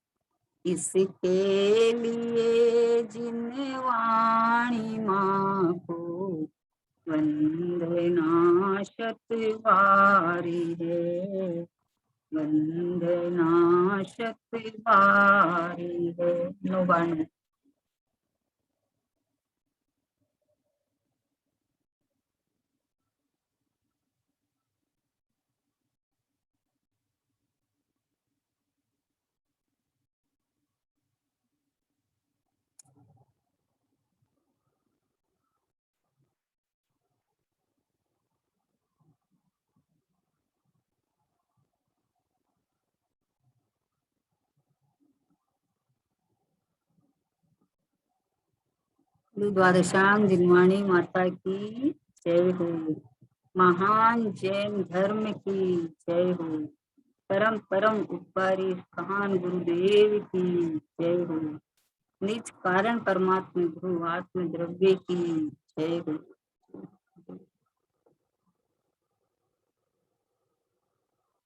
इसके लिए जिन वाणी माँ को वंदना शत बारी है, वंदना शत बारी है। नो बाण। द्वादशाम जिनवाणी माता की जय हो। महान जैन धर्म की जय हो। परम परम उपकारी महान गुरुदेव की जय हो। निज कारण परमात्मा गुरु आत्म द्रव्य की जय हो।